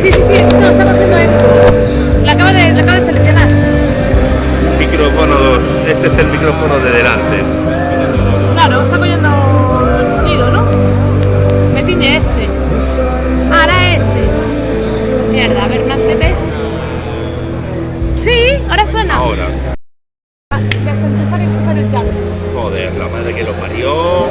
Sí, sí, sí, no, está cogiendo esto. La acaba de seleccionar. Micrófono 2. Este es el micrófono de delante. Claro, está cogiendo el sonido, ¿no? Me tiñe este. Ahora ese. Mierda, a ver, ¿no entendés? Sí, ahora suena. Ahora. Desenchufar el jack. Joder, la madre que lo parió.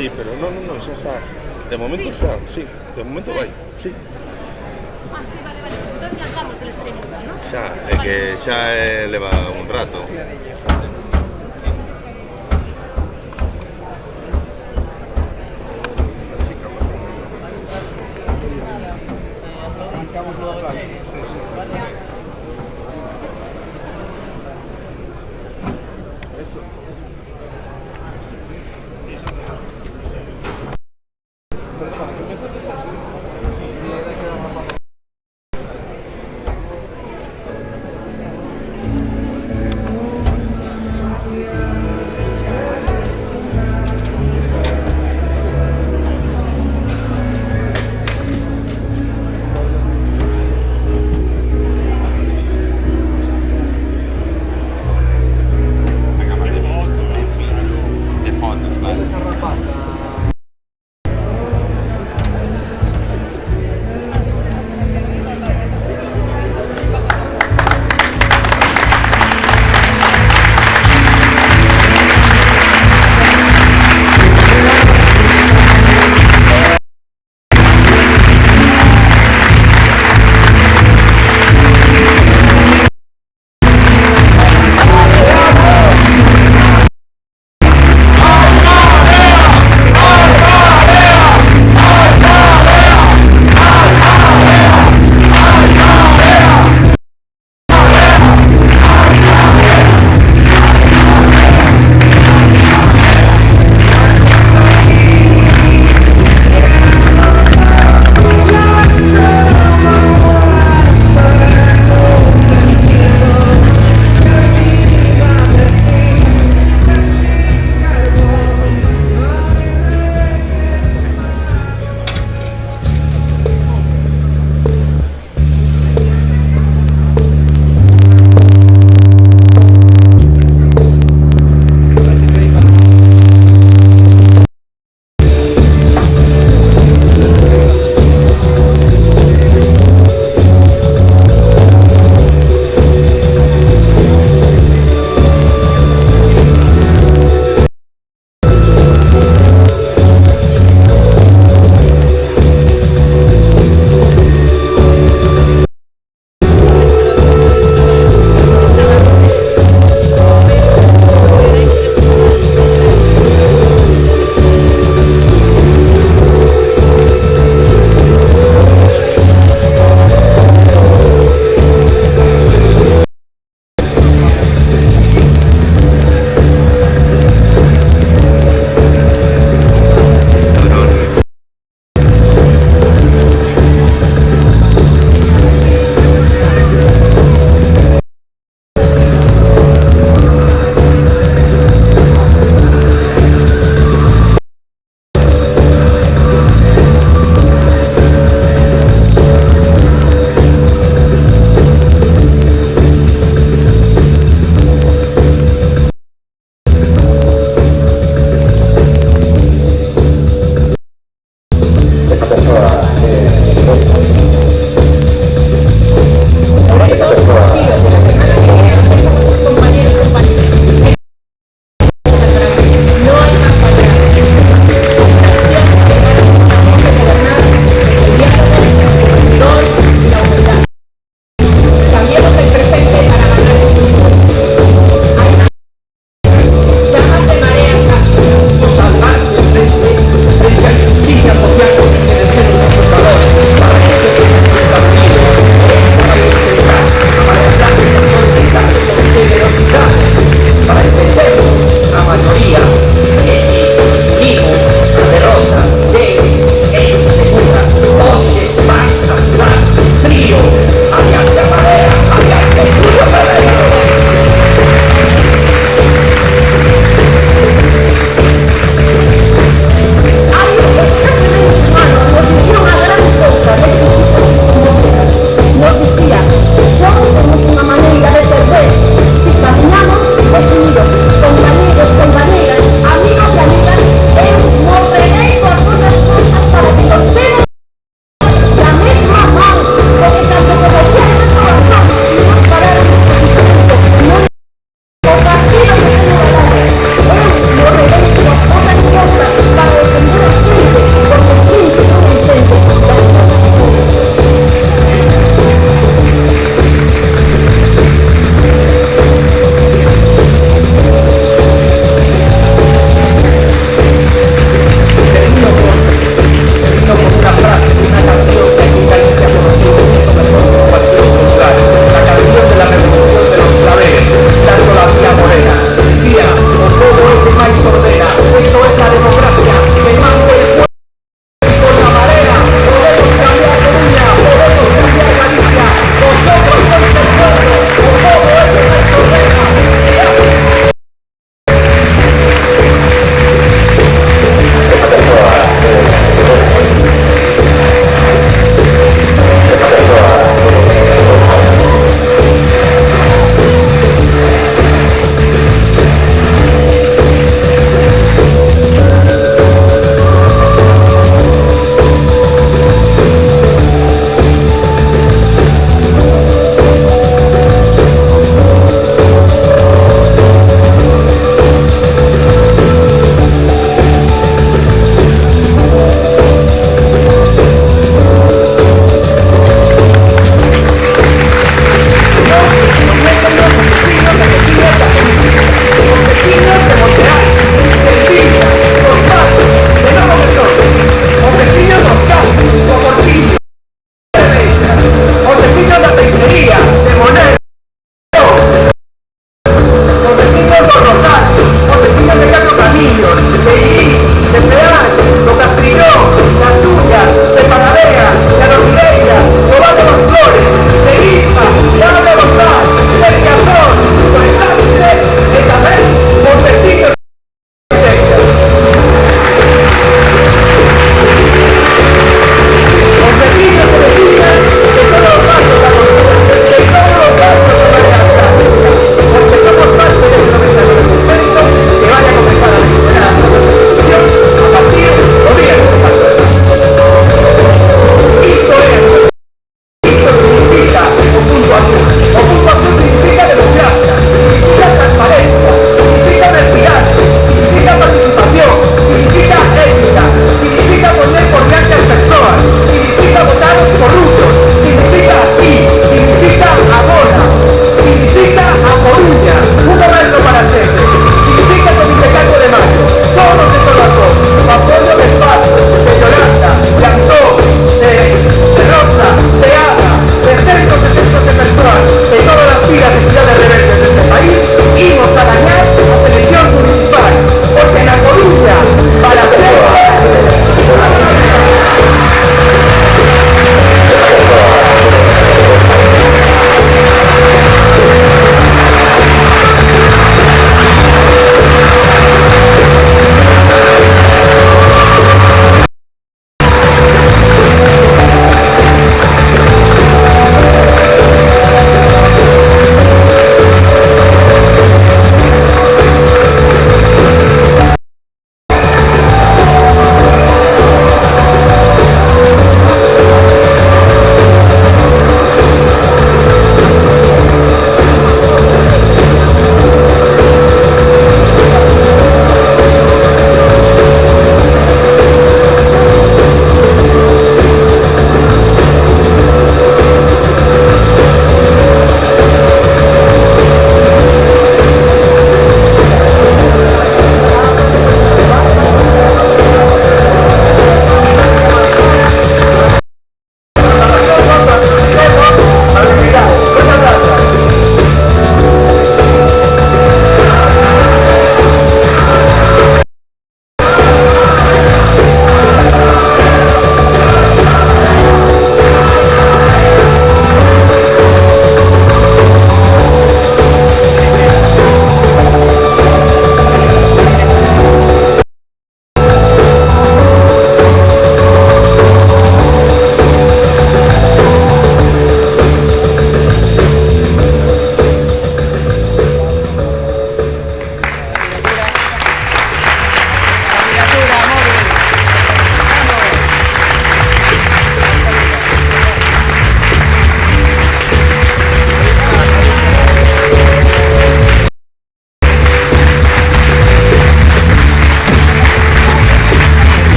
Sí, pero no, xa está. De momento Sí. está, sí. De momento vai, sí. Ah, sí, vale, vale. Pues entonces lanzamos el streaming, ¿no? Xa, é que xa leva un rato.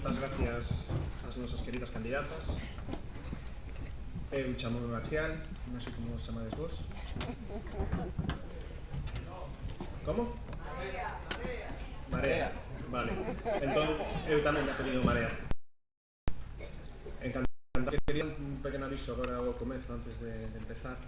moitas gracias ás nosas queridas candidatas. Eu chamo Marcial, non sei como os chamades vos. Como? Marea. Vale. Entón, eu tamén me apelido Marea. Encantado. Quería un pequeno aviso agora ao comezo, antes de empezar,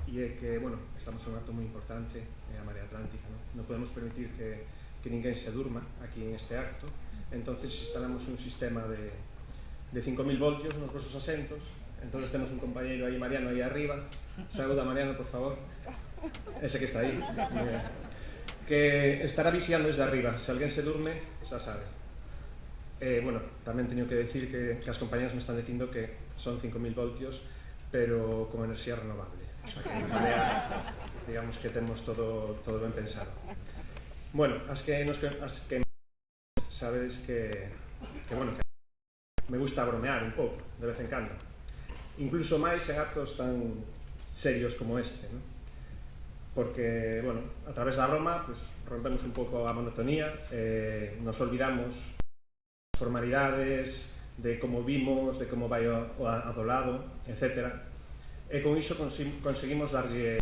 e é que, bueno, estamos en un acto moi importante, a Marea Atlántica, non podemos permitir que ninguén se durma aquí en este acto. Entonces instalamos un sistema de 5.000 voltios nos vosos asentos. Entonces temos un compañeiro aí, Mariano, aí arriba. Saúda, Mariano, por favor. Ese que está aí. Que estará vixiando desde arriba. Se alguén se durme, xa sabe. Bueno, tamén teño que decir que as compañeras me están dicindo que son 5.000 voltios, pero con enerxía renovable. O sea, que en Marea, digamos que temos todo ben pensado. Bueno, as que sabedes que bueno, que me gusta bromear un pouco, de vez en cando. Incluso máis en actos tan serios como este, ¿no? Porque, bueno, a través da broma, pues, rompemos un pouco a monotonía, nos olvidamos das formalidades, de como vimos, de como vai o adolado, etc. E con iso conseguimos darlle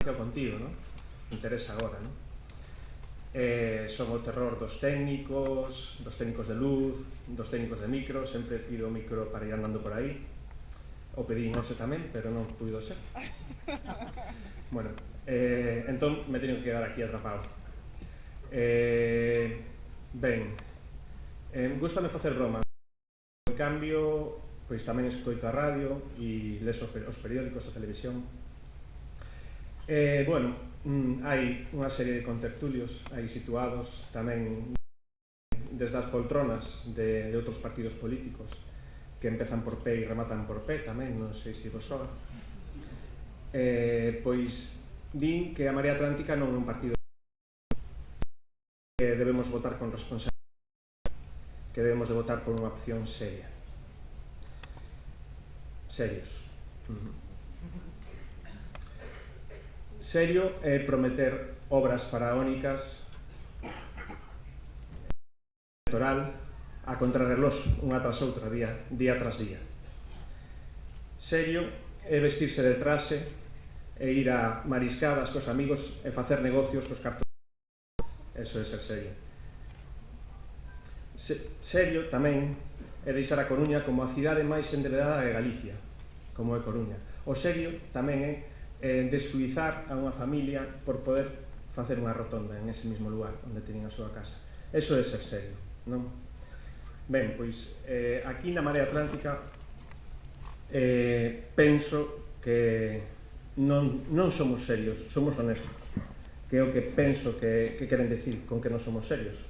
ao contigo, ¿no? Interesa agora, ¿no? Son o terror dos técnicos de luz, dos técnicos de micro. Sempre pido o micro para ir andando por aí. O pedí hoxe tamén, pero non puido ser. Bueno, entón me teño que quedar aquí atrapado. Ben, gústame facer broma. En cambio, pois tamén escoito a radio e leso os periódicos, a televisión. Bueno, hai unha serie de contertulios aí situados tamén desde as poltronas de outros partidos políticos que empezan por P e rematan por P tamén, non sei se vos soa. Pois din que a Marea Atlántica non é un partido que debemos votar con responsabilidade, que debemos de votar por unha opción seria. Serios. Serio é prometer obras faraónicas electoral a contrarreloxo unha tras outra, día tras día. Serio é vestirse de traxe e ir a mariscadas cos amigos e facer negocios cos cartos. Eso é ser serio. Serio tamén é deixar a Coruña como a cidade máis endebedada de Galicia, como é Coruña. O serio tamén é desfluizar a unha familia por poder facer unha rotonda en ese mismo lugar onde teñen a súa casa. Eso é ser serio, non? Ben, pois aquí na Marea Atlántica penso que non somos serios, somos honestos, que é o que penso que queren decir con que non somos serios.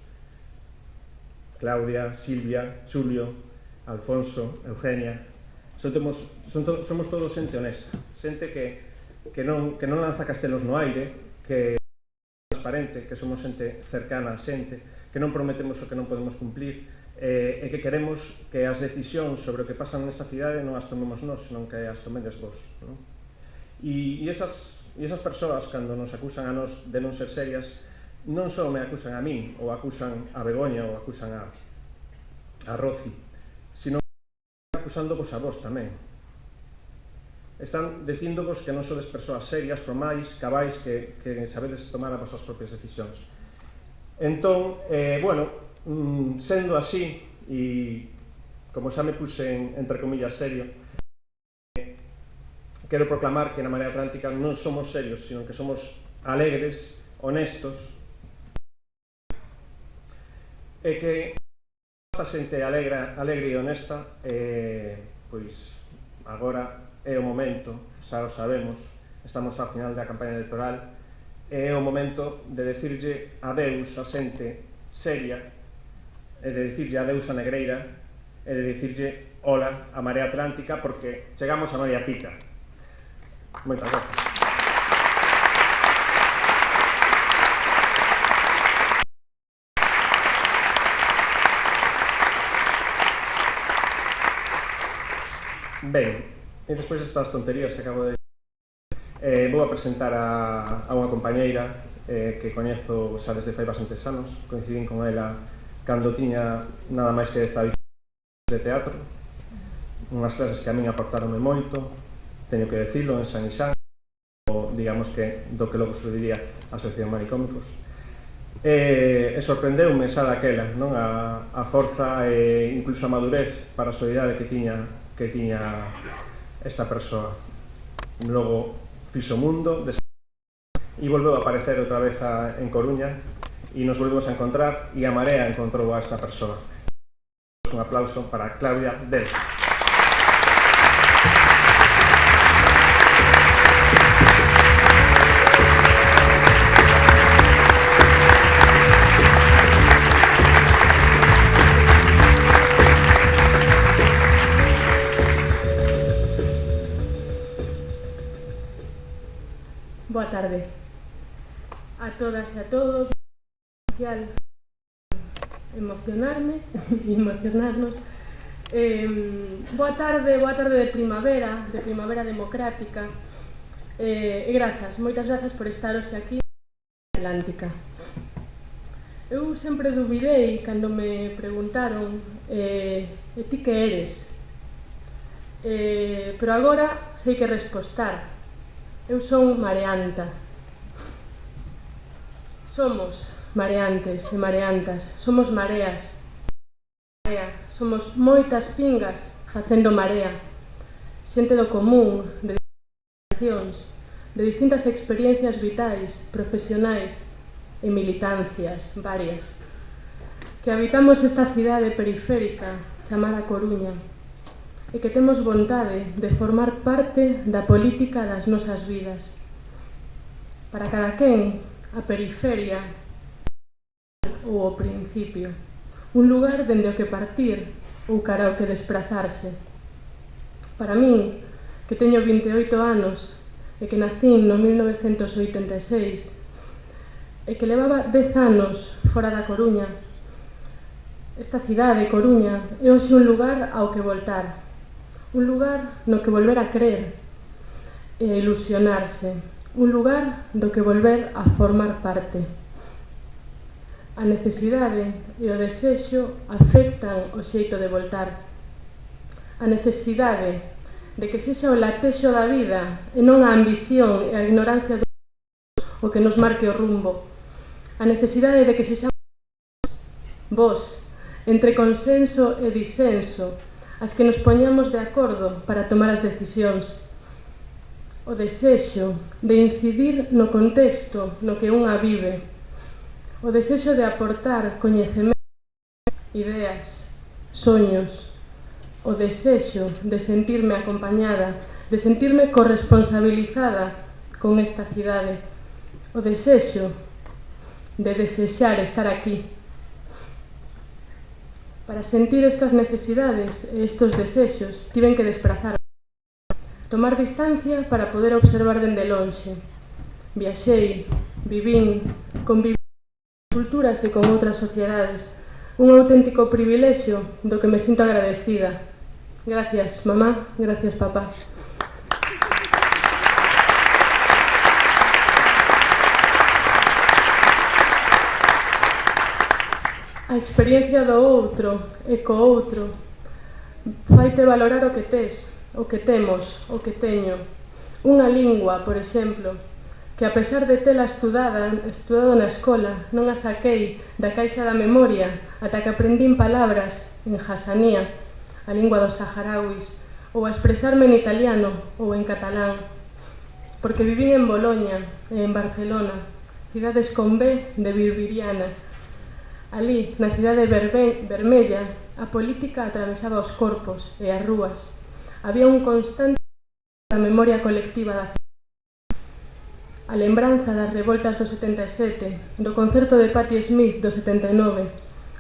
Claudia, Silvia, Xulio, Alfonso, Eugenia, somos todos xente honesta, xente que non lanza castelos no aire, que é transparente, que somos xente cercana a xente, que non prometemos o que non podemos cumplir, e que queremos que as decisións sobre o que pasan nesta cidade non as tomemos nós, senón que as tomedes vos, non? E esas persoas, cando nos acusan a nós de non ser serias, non só me acusan a min, ou acusan a Begoña, ou acusan a Roci, sino que acusándovos a vos tamén. Están dicíndovos que non sodes persoas serias, formais, cabais, que sabedes tomar as vosas propias decisións. Entón, bueno, sendo así, e como xa me puse entre comillas serio, quero proclamar que na Marea Atlántica non somos serios, sino que somos alegres, honestos, e que esta xente alegre e honesta, pois agora é o momento, xa o sabemos, estamos ao final da campaña electoral, é o momento de decirlle adeus a xente seria, e de decirlle adeus a Negreira, e de decirlle hola a Marea Atlántica, porque chegamos a María Pica. Moitas gracias. Ben, e despois destas tonterías que acabo de vou a presentar a unha compañeira que coñezo xa desde fai bastantes anos, coincidín con ela cando tiña nada máis que 18 de teatro, unhas clases que a min aportaronme moito, teño que decirlo, en San Isán, digamos que do que logo surdiría a Asociación Manicómicos. E sorprendeume xa daquela, non? A forza e incluso a madurez para a solidariedade que tiña esta persoa. Logo fixo o mundo e volveu a aparecer outra vez en Coruña e nos volvemos a encontrar e a Marea encontrou a esta persoa. Un aplauso para Claudia Del. Boa tarde a todas e a todos. Emocionarme e emocionarnos. Boa tarde de primavera democrática. E grazas, moitas grazas por estar hoxe aquí na Atlántica. Eu sempre duvidei cando me preguntaron e ti que eres? Pero agora sei que respostar. Eu son mareanta. Somos mareantes e mareantas, somos mareas. Somos moitas pingas facendo marea. Xente do común, de distintas de distintas experiencias vitais, profesionais e militancias varias, que habitamos esta cidade periférica chamada Coruña, e que temos vontade de formar parte da política das nosas vidas. Para cada quen, a periferia ou o principio, un lugar dende o que partir ou cara ao que desprazarse. Para min, que teño 28 anos e que nacín no 1986 e que levaba 10 anos fora da Coruña, esta cidade, Coruña, é hoxe un lugar ao que voltar. Un lugar no que volver a crer e a ilusionarse. Un lugar do que volver a formar parte. A necesidade e o desexo afectan o xeito de voltar. A necesidade de que sexa o latexo da vida e non a ambición e a ignorancia o que nos marque o rumbo. A necesidade de que sexamos vos, entre consenso e disenso, as que nos poñamos de acordo para tomar as decisións. O desexo de incidir no contexto no que unha vive. O desexo de aportar coñecemento, ideas, soños. O desexo de sentirme acompañada, de sentirme corresponsabilizada con esta cidade. O desexo de desexar estar aquí. Para sentir estas necesidades e estos desexos, tiven que desprazar, tomar distancia para poder observar dende lonxe. Viaxei, vivín, conviví con culturas e con outras sociedades. Un auténtico privilexio do que me sinto agradecida. Gracias, mamá, gracias, papá. A experiencia do outro e co outro faite valorar o que tes, o que temos, o que teño. Unha lingua, por exemplo, que a pesar de tela estudado na escola, non a saquei da caixa da memoria ata que aprendín palabras en hasanía, a lingua dos saharauis, ou a expresarme en italiano ou en catalán, porque vivín en Boloña e en Barcelona, cidades con B de Birbiriana. Alí, na cidade vermella, a política atravesaba os corpos e as rúas. Había un constante da memoria colectiva da cidade. A lembranza das revoltas do 77, do concerto de Patti Smith do 79,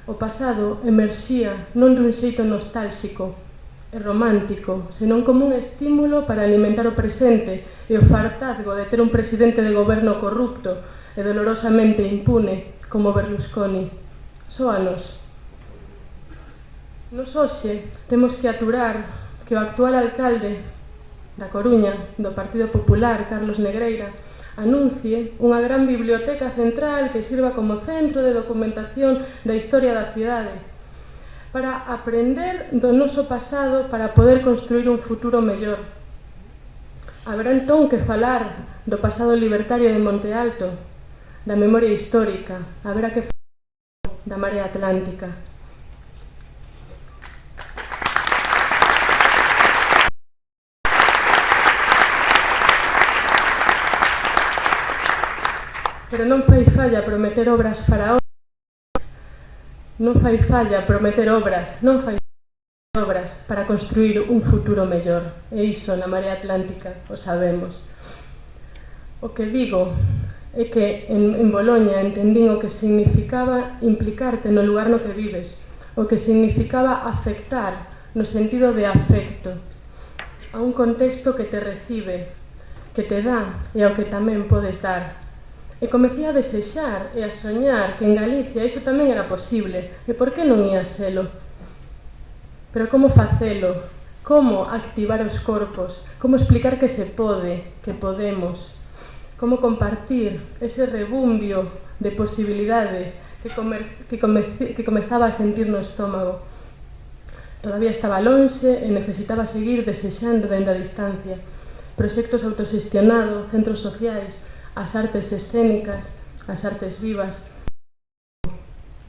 o pasado emerxía non dun xeito nostálxico e romántico, senón como un estímulo para alimentar o presente e o fartazgo de ter un presidente de goberno corrupto e dolorosamente impune como Berlusconi. Sóanos. Nos hoxe temos que aturar que o actual alcalde da Coruña, do Partido Popular, Carlos Negreira, anuncie unha gran biblioteca central que sirva como centro de documentación da historia da cidade, para aprender do noso pasado para poder construir un futuro mellor. Haberá entón que falar do pasado libertario de Monte Alto, da memoria histórica, haberá que falar da Marea Atlántica. Pero non fai falla prometer obras faraónicas, non fai falla prometer obras, non fai falla obras para construir un futuro mellor. E iso na Marea Atlántica o sabemos. O que digo é que en Boloña entendín o que significaba implicarte no lugar no que vives, o que significaba afectar no sentido de afecto a un contexto que te recibe, que te dá e ao que tamén podes dar. E comecei a desexar e a soñar que en Galicia iso tamén era posible. E por que non ia selo? Pero como facelo? Como activar os corpos? Como explicar que se pode, que podemos? Como compartir ese rebumbio de posibilidades que comezaba a sentir no estómago? Todavía estaba lonxe e necesitaba seguir desexando dende a distancia. Proxectos autoxestionados, centros sociais, as artes escénicas, as artes vivas,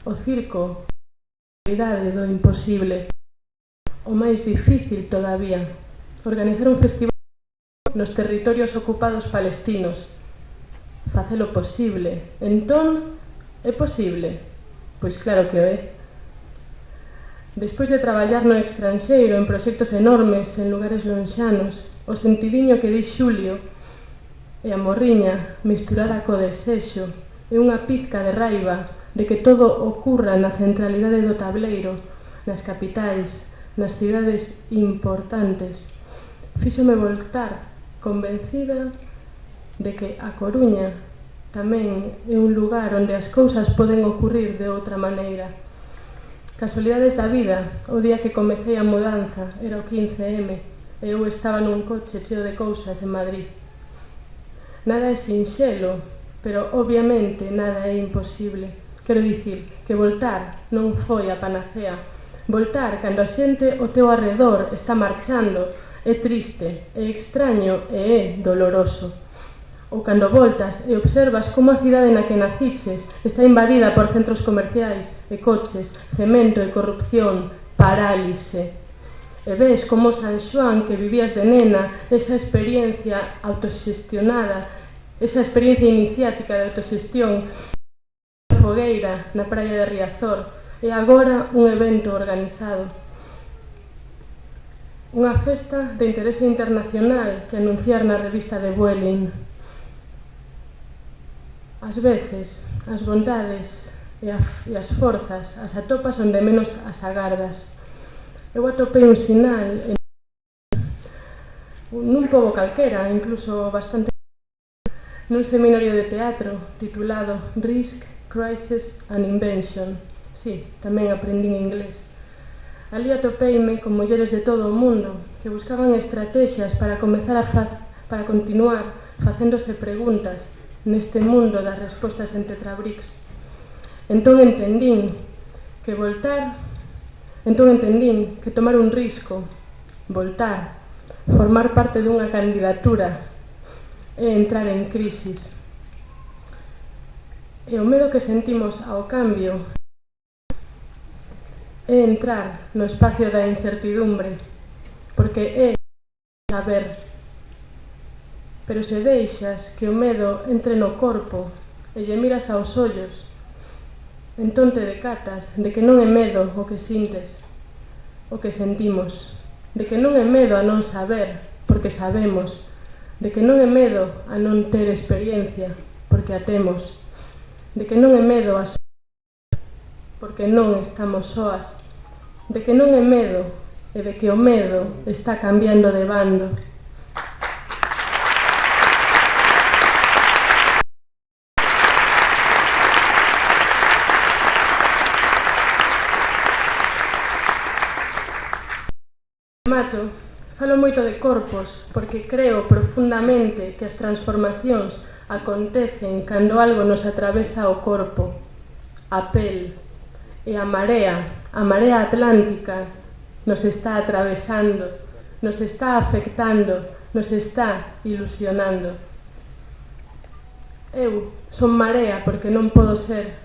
o circo, a realidade do imposible, o máis difícil todavía, organizar un festival nos territorios ocupados palestinos, facelo posible. Entón, é posible? Pois claro que o é. Despois de traballar no estranxeiro en proxectos enormes en lugares lonxanos, o sentidiño que di Xulio e a morriña misturada co desexo e unha pizca de raiva de que todo ocurra na centralidade do tableiro, nas capitais, nas cidades importantes, fíxome voltar convencida de que a Coruña tamén é un lugar onde as cousas poden ocurrir de outra maneira. Casualidades da vida, o día que comecei a mudanza era o 15M e eu estaba nun coche cheo de cousas en Madrid. Nada é sinxelo, pero obviamente nada é imposible. Quero dicir que voltar non foi a panacea. Voltar cando a xente ao teu arredor está marchando é triste, é extraño e é doloroso. Ou cando voltas e observas como a cidade na que naciches está invadida por centros comerciais e coches, cemento e corrupción, parálise. E ves como San Xoán que vivías de nena, esa experiencia autoxestionada, esa experiencia iniciática de autoxestión, fogueira na praia de Riazor, e agora un evento organizado. Unha festa de interese internacional que anunciar na revista de Vueling. Ás veces, as bondades e as forzas as atopas onde menos as agardas. Eu atopei un sinal nun pobo calquera, incluso bastante nun seminario de teatro titulado Risk, Crisis and Invention. Sí, tamén aprendín inglés. Ali atopeime con mulleres de todo o mundo que buscaban estrategias para para continuar facéndose preguntas neste mundo das respostas en tetrabrics. Entón entendín que tomar un risco, voltar, formar parte dunha candidatura e entrar en crisis. E o medo que sentimos ao cambio é entrar no espacio da incertidumbre, porque é saber. Pero se deixas que o medo entre no corpo e lle miras aos ollos, entón te decatas de que non é medo o que sintes, o que sentimos, de que non é medo a non saber, porque sabemos, de que non é medo a non ter experiencia, porque a temos, de que non é medo a soas, porque non estamos soas, de que non é medo e de que o medo está cambiando de bando. Falo moito de corpos porque creo profundamente que as transformacións acontecen cando algo nos atravesa o corpo, a pel, e a marea atlántica, nos está atravesando, nos está afectando, nos está ilusionando. Eu son marea porque non podo ser,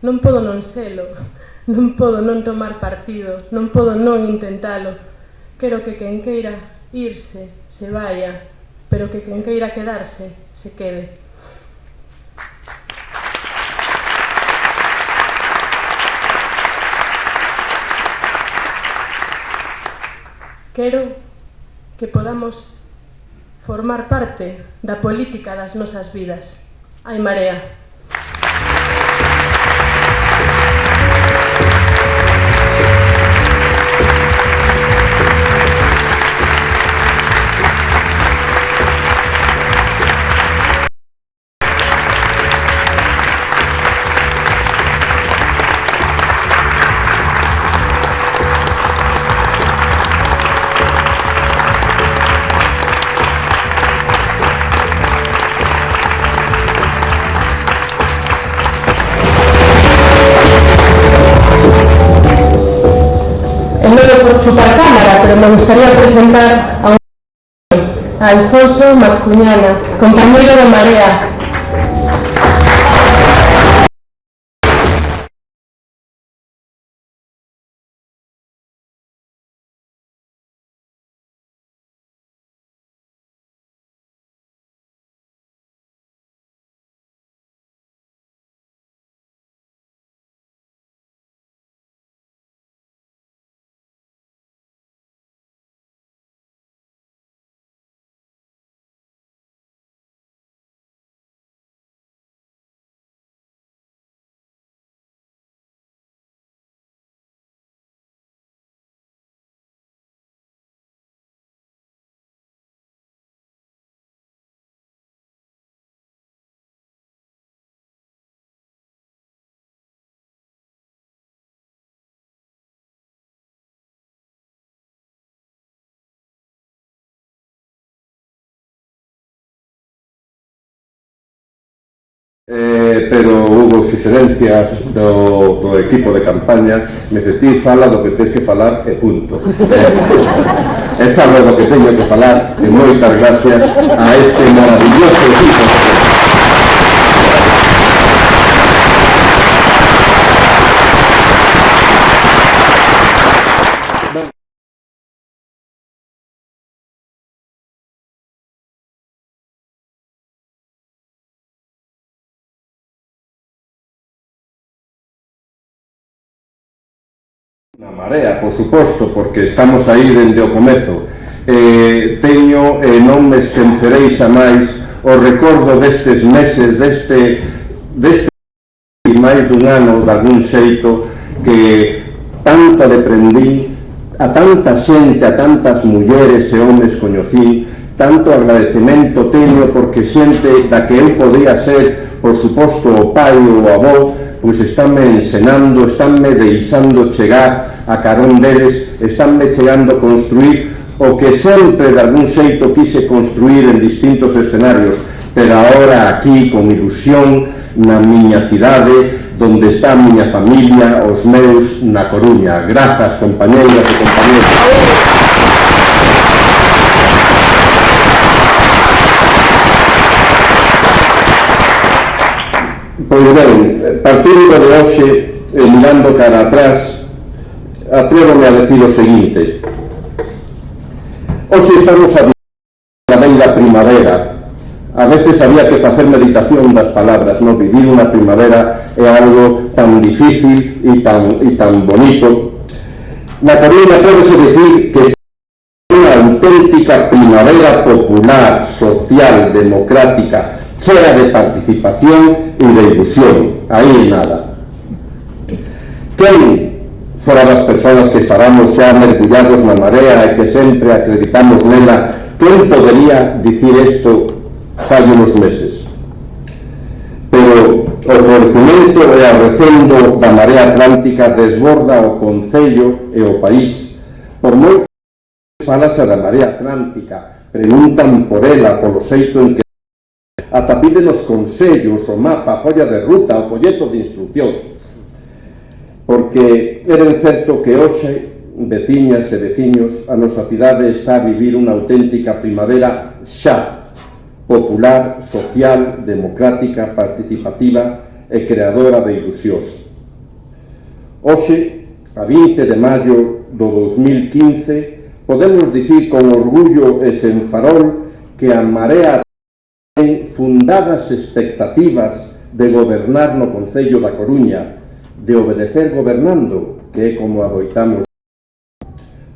non podo non selo, non podo non tomar partido, non podo non intentalo. Quero que quen queira irse, se vaya, pero que quen queira quedarse, se quede. Quero que podamos formar parte da política das nosas vidas. Hai Marea. Chupar cámara, pero me gustaría presentar a Alfonso Marcuñana, compañero de Marea. Pero hubo suxerencias do equipo de campaña, me dice, ti fala do que tens que falar e punto. E falo do que teño que falar e moitas gracias a este maravilloso equipo. Na Marea, por suposto, porque estamos aí dende o comezo. Teño, non me esquecerei xa máis, o recordo destes meses, deste máis dun ano, de algún xeito, que tanto deprendí, a tanta xente, a tantas mulleres e homes coñecí, tanto agradecemento teño porque xente da que eu podía ser, por suposto, o pai ou o avó, pois estánme ensinando, estánme deixando chegar a carón deles, estánme chegando a construir o que sempre de algún xeito quise construir en distintos escenarios, pero agora aquí con ilusión na miña cidade, donde está a miña familia, os meus na Coruña. Grazas, compañeras e compañeros. Pois ben, partindo de hoxe, mirando cara atrás, atrévome a decir o seguinte. Hoxe estamos a vivir da primavera. A veces había que facer meditación das palabras, non? Vivir unha primavera é algo tan difícil e tan bonito. Na Coruña pódese decir que é unha auténtica primavera popular, social, democrática, chea de participación e de ilusión. Aí nada. Quen fora das persoas que estábamos xa mergullados na Marea e que sempre acreditamos nela, quen podería dicir isto fai uns meses? Pero o florecimento e arrecendo da Marea Atlántica desborda o concello e o país. Por moito que falase da Marea Atlántica, preguntan por ela, polo xeito en que ata pídenos consellos, o mapa, a folla de ruta, o folleto de instruccións, porque é ben certo que hoxe, veciñas e veciños, a nosa cidade está a vivir unha auténtica primavera xa, popular, social, democrática, participativa e creadora de ilusións. Hoxe, a 20 de maio do 2015, podemos dicir con orgullo e sen farol que a Marea ten fundadas expectativas de gobernar no Concello da Coruña, de obedecer gobernando, que é como adoitamos,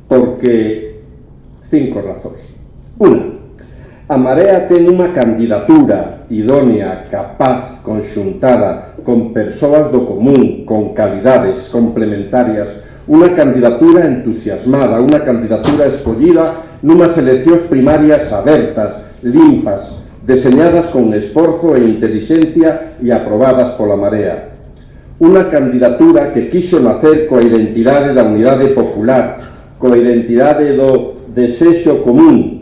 porque 5 razóns. Unha, a Marea ten unha candidatura idónea, capaz, conxuntada, con persoas do común, con calidades complementarias, unha candidatura entusiasmada, unha candidatura escollida numas eleccións primarias abertas, limpas, deseñadas con esforzo e intelixencia e aprobadas pola Marea. Unha candidatura que quixo nacer coa identidade da unidade popular, coa identidade do desexo común,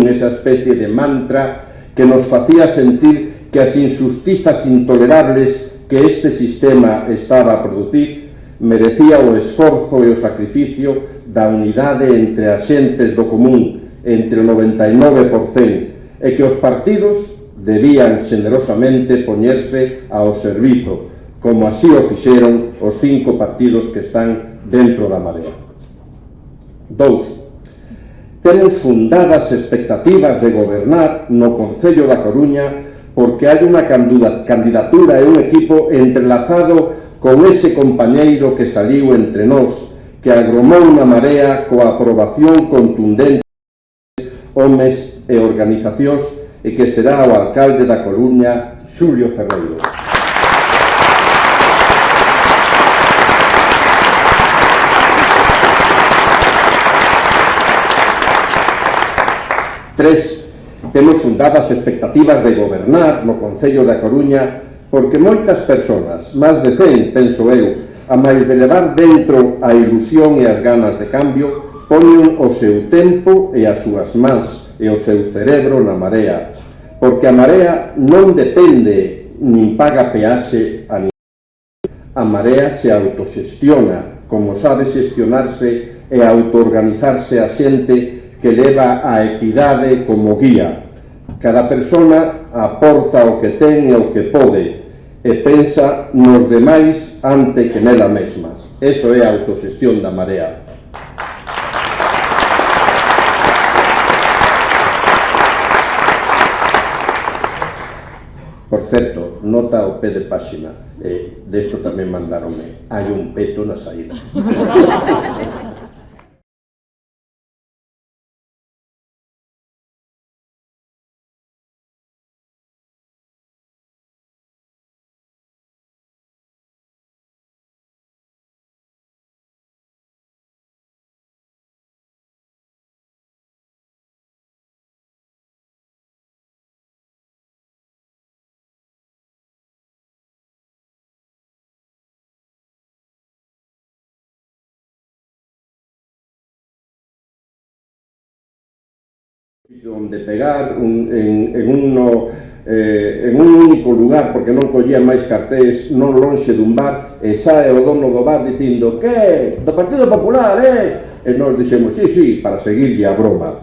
esa especie de mantra que nos facía sentir que as injustizas intolerables que este sistema estaba a producir merecía o esforzo e o sacrificio da unidade entre as xentes do común, entre o 99%, e que os partidos debían xenerosamente poñerse ao servizo, como así o fixeron os 5 partidos que están dentro da Marea. 2. Temos fundadas expectativas de gobernar no Concello da Coruña porque hai unha candidatura e un equipo entrelazado con ese compañeiro que saliu entre nós, que agromou na Marea coa aprobación contundente de homes e organizacións e que será o alcalde da Coruña, Xulio Ferreiro. Tres, temos fundadas expectativas de gobernar no Concello da Coruña porque moitas persoas, máis de 100, penso eu, a máis de levar dentro a ilusión e as ganas de cambio, poñen o seu tempo e as súas mans e o seu cerebro na Marea, porque a Marea non depende nin paga peaxe a ninguén. A Marea se autoxestiona, como sabe xestionarse e autoorganizarse a xente que leva a equidade como guía. Cada persona aporta o que ten e o que pode e pensa nos demais ante que nela mesma. Eso é a autoxestión da Marea. Por certo, nota ao pé de páxina, desto tamén mandaronme, hai un peto na saída. Onde pegar en un único lugar, porque non collía máis cartéis, non lonxe dun bar, e sae o dono do bar dicindo que? Do Partido Popular, E nós dixemos, sí, para seguirlle a broma.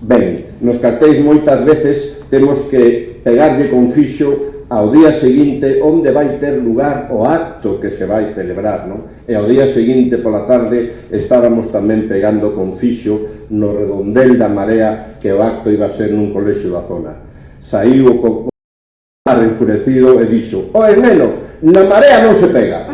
Ben, nos cartéis moitas veces temos que pegarlle con fixo ao día seguinte onde vai ter lugar o acto que se vai celebrar, non? E ao día seguinte pola tarde estábamos tamén pegando con fixo no redondel da Marea que o acto iba a ser nun colexio da zona. Saíu o bar enfurecido e dixo: "Oe, neno, na Marea non se pega."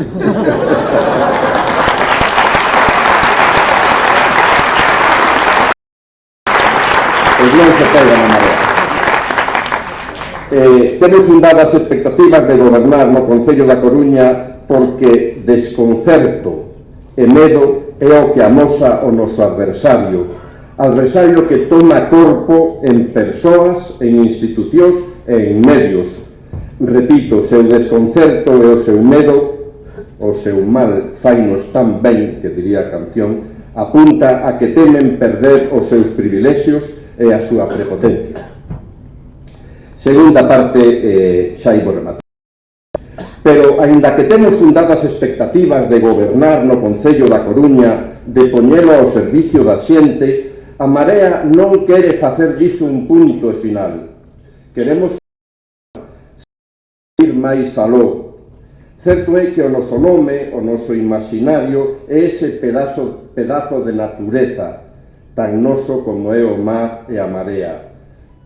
Pois non se pega na Marea. Temos fundadas expectativas de gobernar no Concello da Coruña porque desconcerto e medo é o que amosa o noso adversario que toma corpo en persoas, en institucións e en medios. Repito, o seu desconcerto e o seu medo, o seu mal fainos tan ben, que diría a canción, apunta a que temen perder os seus privilexios e a súa prepotencia. Segunda parte, xa ibo rematar. Pero, aínda que temos fundadas expectativas de gobernar no Concello da Coruña, de poñelo ao servicio da xente, a Marea non quere facer diso un punto e final. Queremos ir máis aló. Certo é que o noso nome, o noso imaginario, é ese pedazo de natureza, tan noso como é o mar e a marea.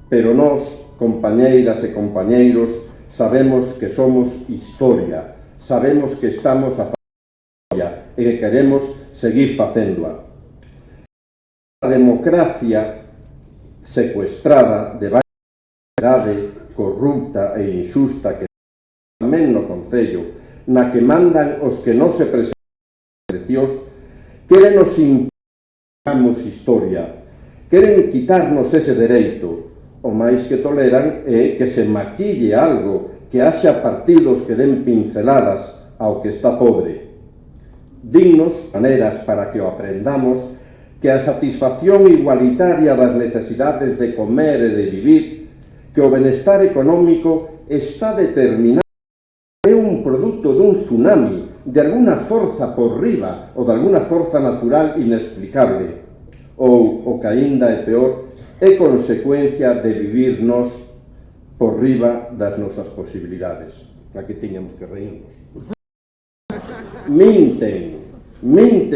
Pero nós, compañeiras e compañeiros, sabemos que somos historia, sabemos que estamos a facer historia e que queremos seguir facéndoa. A democracia secuestrada debaixo da sociedade corrupta e injusta que tamén no Concello, na que mandan os que non se presentan as eleccións, quérenos impoñamos historia, queren quitarnos ese dereito. O máis que toleran é que se maquille algo, que haxa partidos que den pinceladas ao que está pobre. Dignos maneiras para que o aprendamos que a satisfacción igualitaria das necesidades de comer e de vivir, que o benestar económico está determinado, é un produto dun tsunami, de alguna forza por riba ou de alguna forza natural inexplicable, ou, o que aínda é peor, é consecuencia de vivirnos por riba das nosas posibilidades. Aquí tiñamos que reírnos. Minten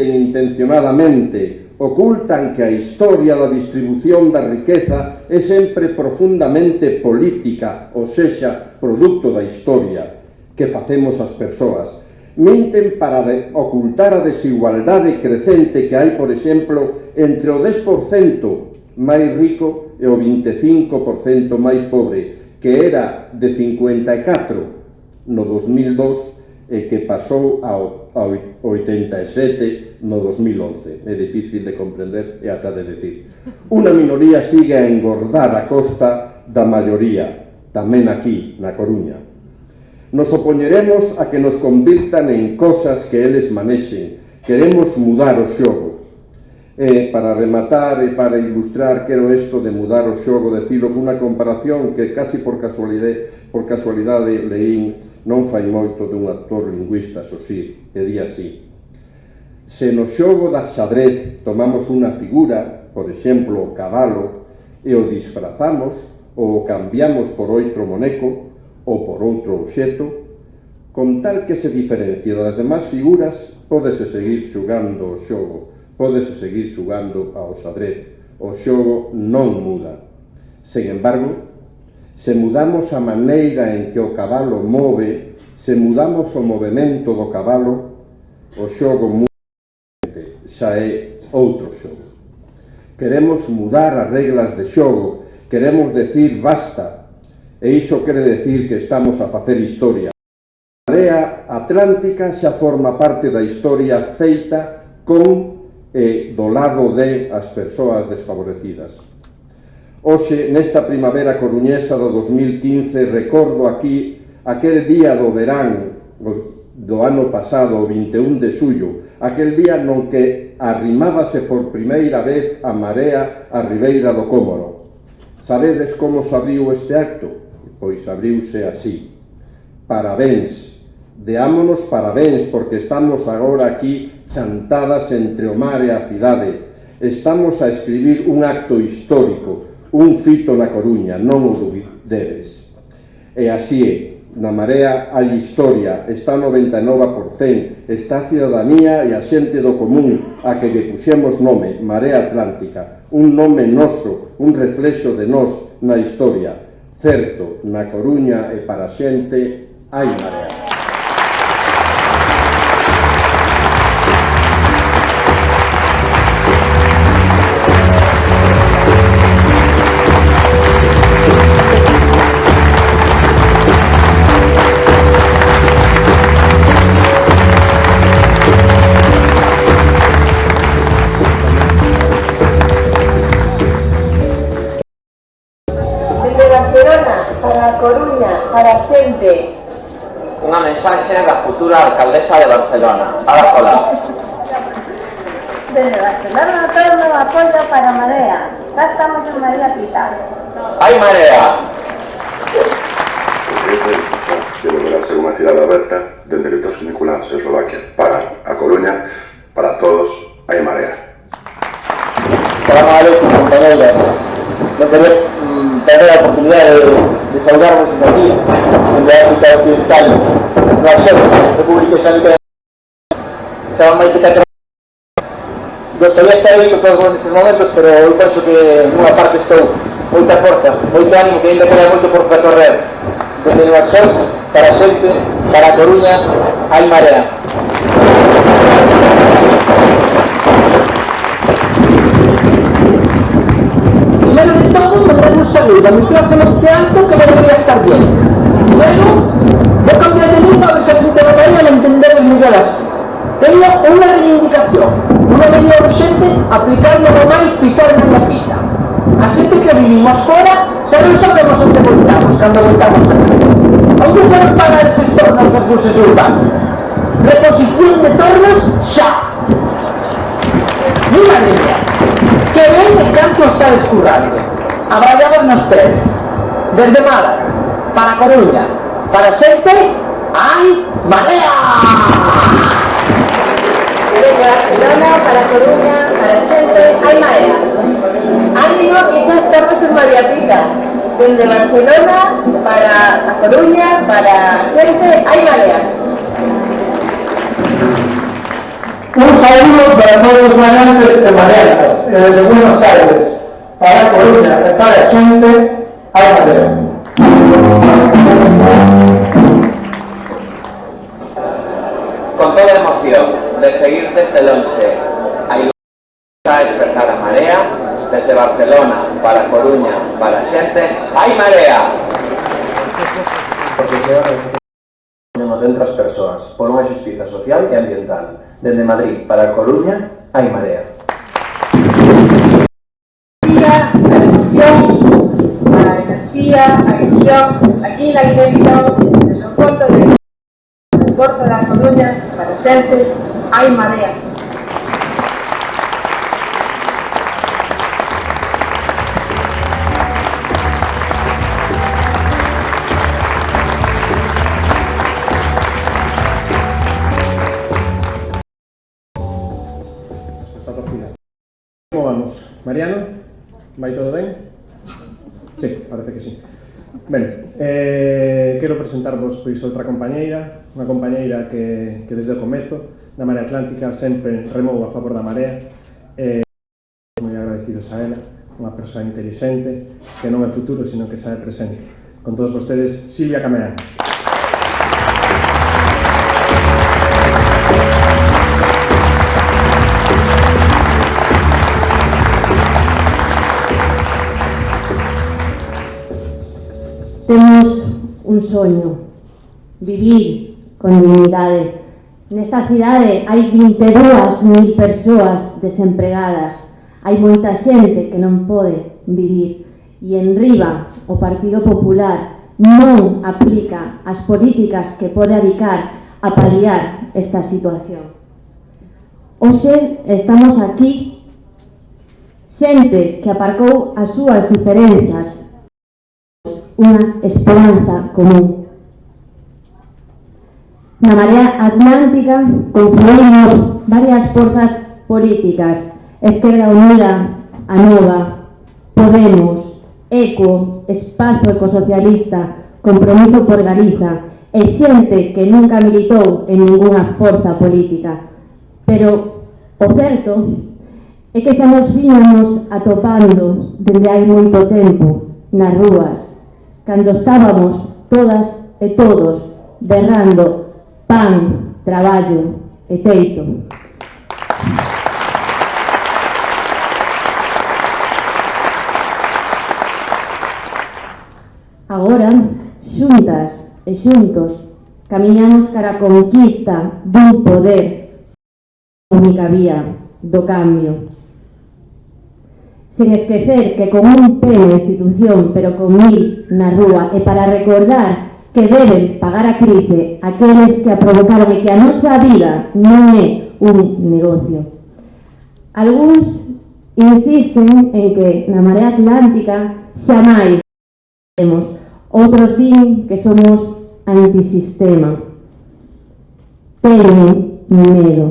intencionadamente, ocultan que a historia da distribución da riqueza é sempre profundamente política, ou sexa, produto da historia que facemos as persoas. Minten para ocultar a desigualdade crecente que hai, por exemplo, entre o 10% máis rico e o 25% máis pobre, que era de 54 no 2002 e que pasou ao 87 no 2011. É difícil de comprender e ata de decir. Unha minoría sigue a engordar a costa da maioría, tamén aquí, na Coruña. Nos opoñeremos a que nos convirtan en cosas que eles manexen. Queremos mudar o xogo. Para rematar e para ilustrar, quero isto de mudar o xogo, decilo cunha comparación que casi por casualidade leín non fai moito dun actor lingüista, Sosir, que di así: se no xogo da xadrez tomamos unha figura, por exemplo, o cabalo, e o disfrazamos ou o cambiamos por outro moneco ou por outro obxeto, con tal que se diferencie das demás figuras, pódese seguir xogando o xogo, pódese seguir xogando ao xadrez. O xogo non muda. Sen embargo, se mudamos a maneira en que o cabalo move, se mudamos o movemento do cabalo, o xogo muda, xa é outro xogo. Queremos mudar as reglas de xogo, queremos decir basta, e iso quere decir que estamos a facer historia. A Marea Atlántica xa forma parte da historia feita con do lado de as persoas desfavorecidas. Hoxe, nesta primavera coruñesa do 2015, recordo aquí aquel día do verán do ano pasado, o 21 de xullo, aquel día non que arrimábase por primeira vez a Marea a ribeira do Cómoro. Sabedes como se abriu este acto? Pois abriuse así: parabéns, deámonos parabéns porque estamos agora aquí chantadas entre o mar e a cidade. Estamos a escribir un acto histórico, un fito na Coruña, non o dubidedes. E así é, na Marea hai historia, está 99%, está a cidadanía e a xente do común a que lle puxemos nome, Marea Atlántica, un nome noso, un reflexo de nós na historia. Certo, na Coruña e para a xente hai Marea. Para a xente. Unha mensaxe da futura alcaldesa de Barcelona, Ada Colau. Desde Barcelona todo o meu apoio para a Marea. Xa estamos en Marea Pitar. ¡Hai Marea! presidente impulsó de volver a ser unha cidade aberta dende electróns vinculados a Eslovaquia para a Coruña, para todos, hai Marea. Salam aleikum, compañeras. Non quero perder a oportunidade de saudarvos desde aquí, dende a África Occidental, no Arxel, República Islámica de xa van máis de 4 anos. Gostaría estar aí con todos vos nestes momentos, pero eu penso que nunha parte estou moita forza, moito ánimo, que ainda queda moito por recorrer. Desde o Arxel, para a xente, para a Coruña, hai Marea. Primero de todo, mandamos salud a micrófono de alto que no debería estar bien. Luego, voy a cambiar de lengua a ver si se enteraría al entender el nivel así. Tengo una reivindicación, una medida urgente, aplicar nada máis pisar na pita. A xente que vivimos fora, xa non sabemos onde voltamos cando voltamos aquí. Onde foron pagar eses tornos dos buses urbanos? Reposición de tornos xa. Mira, niña, que ben de canto está descurrando. Abrallados nos trenes. Desde Málaga, para Coruña, para xente, hai Marea! Desde Barcelona para Coruña, para xente, hai Marea. Ánimo que xa estamos en María Pita. Desde Barcelona para a Coruña, para xente, hai Marea. Un saludo para todos os mañantes e mareantes, e desde Buenos Aires, para a Coruña e para a xente, hai Marea. Con toda a emoción de seguir desde lonxe a ilusión a despertar a Marea, desde Barcelona para Coruña, para a xente, hai Marea! Porque se dentro as persoas, por unha xustiza social e ambiental. Dende Madrid para a Coruña, hai Marea. A ilusión, a enerxía, a ilusión, aquí na dirección, desde o Porto da Coruña, para xente, hai Marea. Como vamos? Mariano? Vai todo ben? Sí, parece que sí. Ben, quero presentarvos pois outra compañeira, unha compañeira que desde o comezo da Marea Atlántica sempre remou a favor da Marea, moi agradecidos a ela, unha persoa inteligente que non é futuro, sino que sabe presente. Con todos vostedes, Silvia Cameán. Temos un soño, vivir con dignidade. Nesta cidade hai 22.000 persoas desempregadas, hai moita xente que non pode vivir e en riba o Partido Popular non aplica as políticas que pode adicar a paliar esta situación. Hoxe estamos aquí, xente que aparcou as súas diferenzas, unha esperanza común. Na Marea Atlántica confluímos varias forzas políticas: Esquerda Unida, Anova, Podemos, ECO, Espazo Ecosocialista, Compromiso por Galiza e xente que nunca militou en ningunha forza política. Pero o certo é que xa nos viñamos atopando dende hai moito tempo nas rúas, cando estábamos todas e todos berrando pan, traballo e teito. Agora, xuntas e xuntos, camiñamos cara a conquista dun poder, única vía do cambio. Sen esquecer que con un pé na institución, pero con 1000 na rúa, e para recordar que deben pagar a crise aqueles que a provocaron e que a nosa vida non é un negocio. Algúns insisten en que na Marea Atlántica xa máis temos Outros din que somos antisistema. Teñen medo.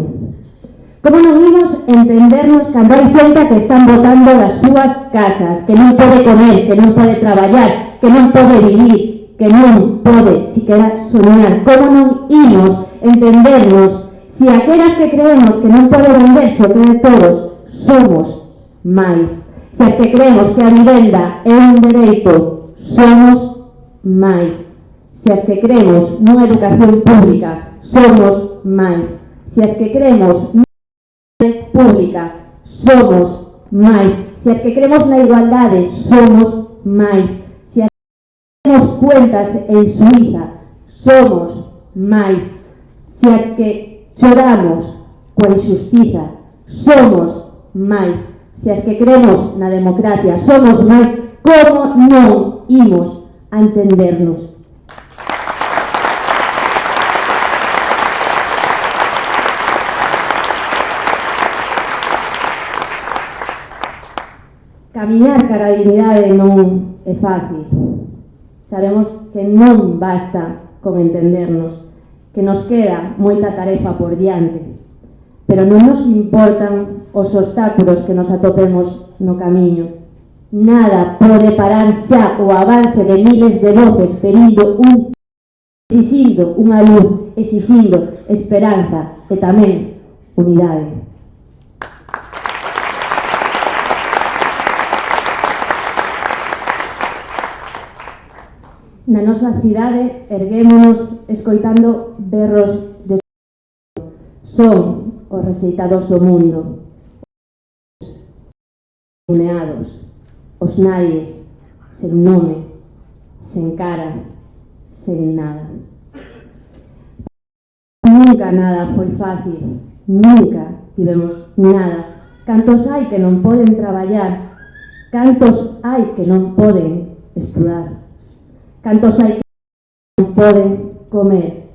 Como non imos entendernos cando hai xente que están botando das súas casas, que non pode comer, que non pode traballar, que non pode vivir, que non pode siquiera soñar? Como non imos entendernos se aquelas que creemos que non pode venderse o creen todos somos máis? Se as que creemos que a vivenda é un dereito somos máis? Se as que creemos nunha educación pública somos máis? Se as que creemos pública somos máis? Se as que creemos na igualdade somos máis? Se as que temos cuentas en Suiza somos máis? Se as que choramos coa injustiza somos máis? Se as que creemos na democracia somos máis? Como non imos a entendernos? Camiñar cara a dignidade non é fácil. Sabemos que non basta con entendernos, que nos queda moita tarefa por diante, pero non nos importan os obstáculos que nos atopemos no camiño. Nada pode parar xa o avance de miles de voces exixindo unha luz, exixindo esperanza e tamén unidade. Na nosa cidade erguémonos escoitando berros de son os rexeitados do mundo, os buneados, os naies, sen nome, sen cara, sen nada. Nunca nada foi fácil, nunca tivemos nada. Cantos hai que non poden traballar, cantos hai que non poden estudar, cantos hai que non poden comer.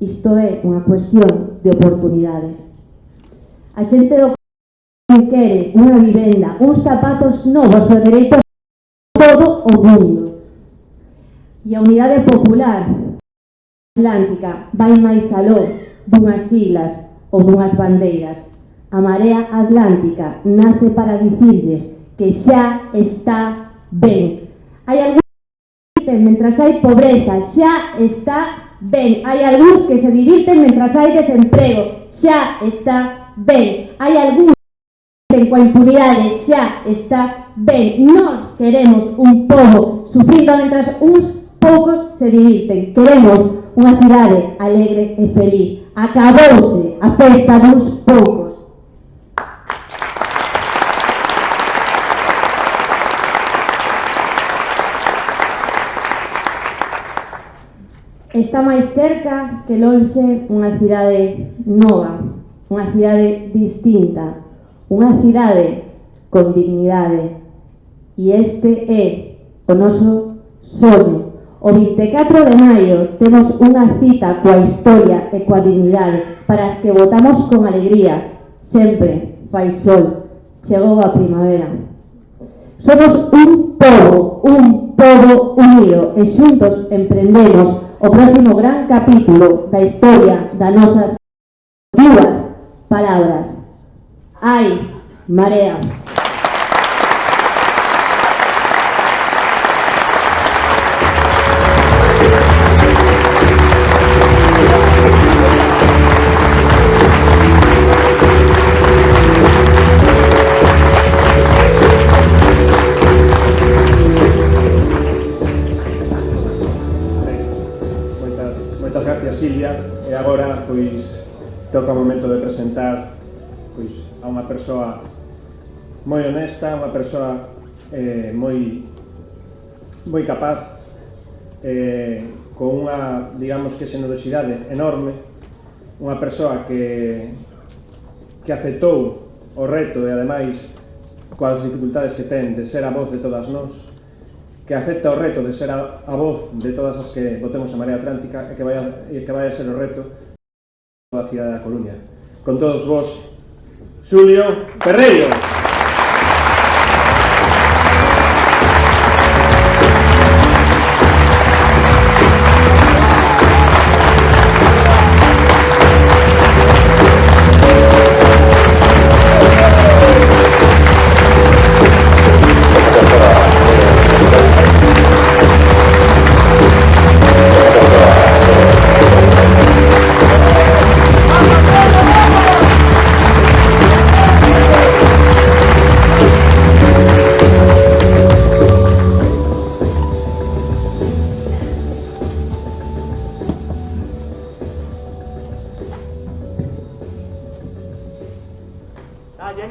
Isto é unha cuestión de oportunidades. A xente do que quere unha vivenda, uns zapatos novos e o dereito a todo o mundo. E a unidade popular atlántica vai máis aló dunhas siglas ou dunhas bandeiras. A Marea Atlántica nace para dicirlles que xa está ben. Hai algúns que se divirten mentras hai pobreza, xa está ben. Hai algúns que se divirten mentras hai desemprego, xa está ben. Hai algúns que se coa impunidade, xa está ben. Non queremos un pobo sufrindo mentras uns poucos se divirten. Queremos unha cidade alegre e feliz. Acabouse a festa dos poucos. Está máis cerca que lonxe unha cidade nova, unha cidade distinta, unha cidade con dignidade. E este é o noso soño. O 24 de maio temos unha cita coa historia e coa dignidade para as que votamos con alegría. Sempre fai sol, chegou a primavera. Somos un pobo unido e xuntos emprendemos o próximo gran capítulo da historia da nosa dúas palabras. Hai Marea. Silvia, e agora pois toca o momento de presentar pois a unha persoa moi honesta, unha persoa moi capaz, con unha, digamos que xenerosidade enorme, unha persoa que aceptou o reto e ademais coas dificultades que ten de ser a voz de todas nós, que acepta o reto de ser a voz de todas as que votemos a Marea Atlántica e que vai a ser o reto da cidade da Coruña. Con todos vos, Xulio Ferreiro.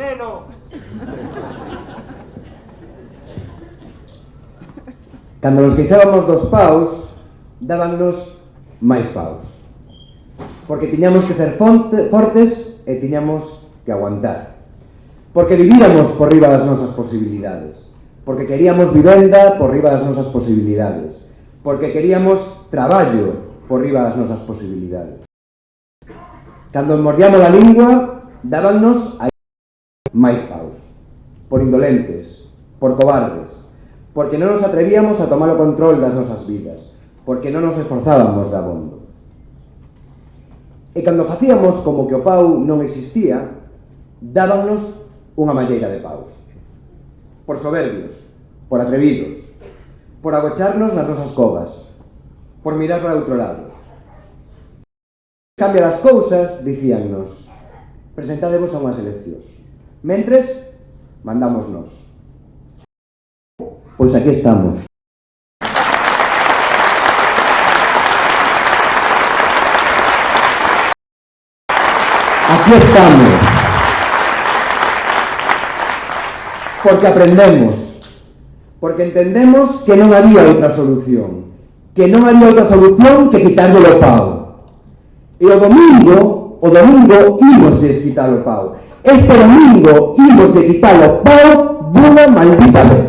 veneno. Cando nos queixábamos dos paus, dábannos máis paus. Porque tiñamos que ser fortes e tiñamos que aguantar. Porque vivíamos por riba das nosas posibilidades. Porque queríamos vivenda por riba das nosas posibilidades. Porque queríamos traballo por riba das nosas posibilidades. Cando mordiamos a lingua, dábannos máis paus. Por indolentes, por cobardes, porque non nos atrevíamos a tomar o control das nosas vidas, porque non nos esforzábamos dabondo. E cando facíamos como que o pau non existía, dábannos unha malleira de paus. Por soberbios, por atrevidos, por agocharnos nas nosas covas, por mirar para outro lado. Cambia das cousas, dicíannos, presentadevos a unhas eleccións. Mentres, mandamos nós. Pois aquí estamos. Aquí estamos. Porque aprendemos. Porque entendemos que non había outra solución. Que non había outra solución que quitarlle o pau. E o domingo imos de quitar o pau. Este domingo imos de quitar o pau dunha maldita vez.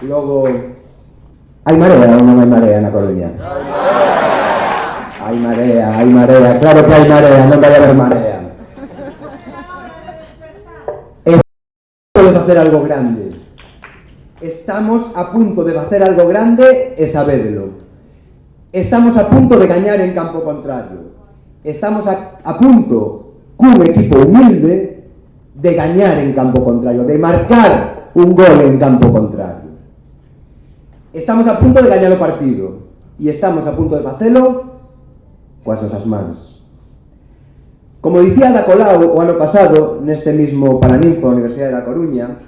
Logo, hai marea ou non hai marea na Coruña? Hai marea, claro que hai marea, non vai haber marea. De facer algo grande. Estamos a punto de facer algo grande e sabédelo. Estamos a punto de gañar en campo contrario. Estamos a punto, cun equipo humilde, de gañar en campo contrario, de marcar un gol en campo contrario. Estamos a punto de gañar o partido e estamos a punto de facelo coas nosas mans. Como dicía Ada Colau o ano pasado neste mismo Paraninfo da Universidade da Coruña,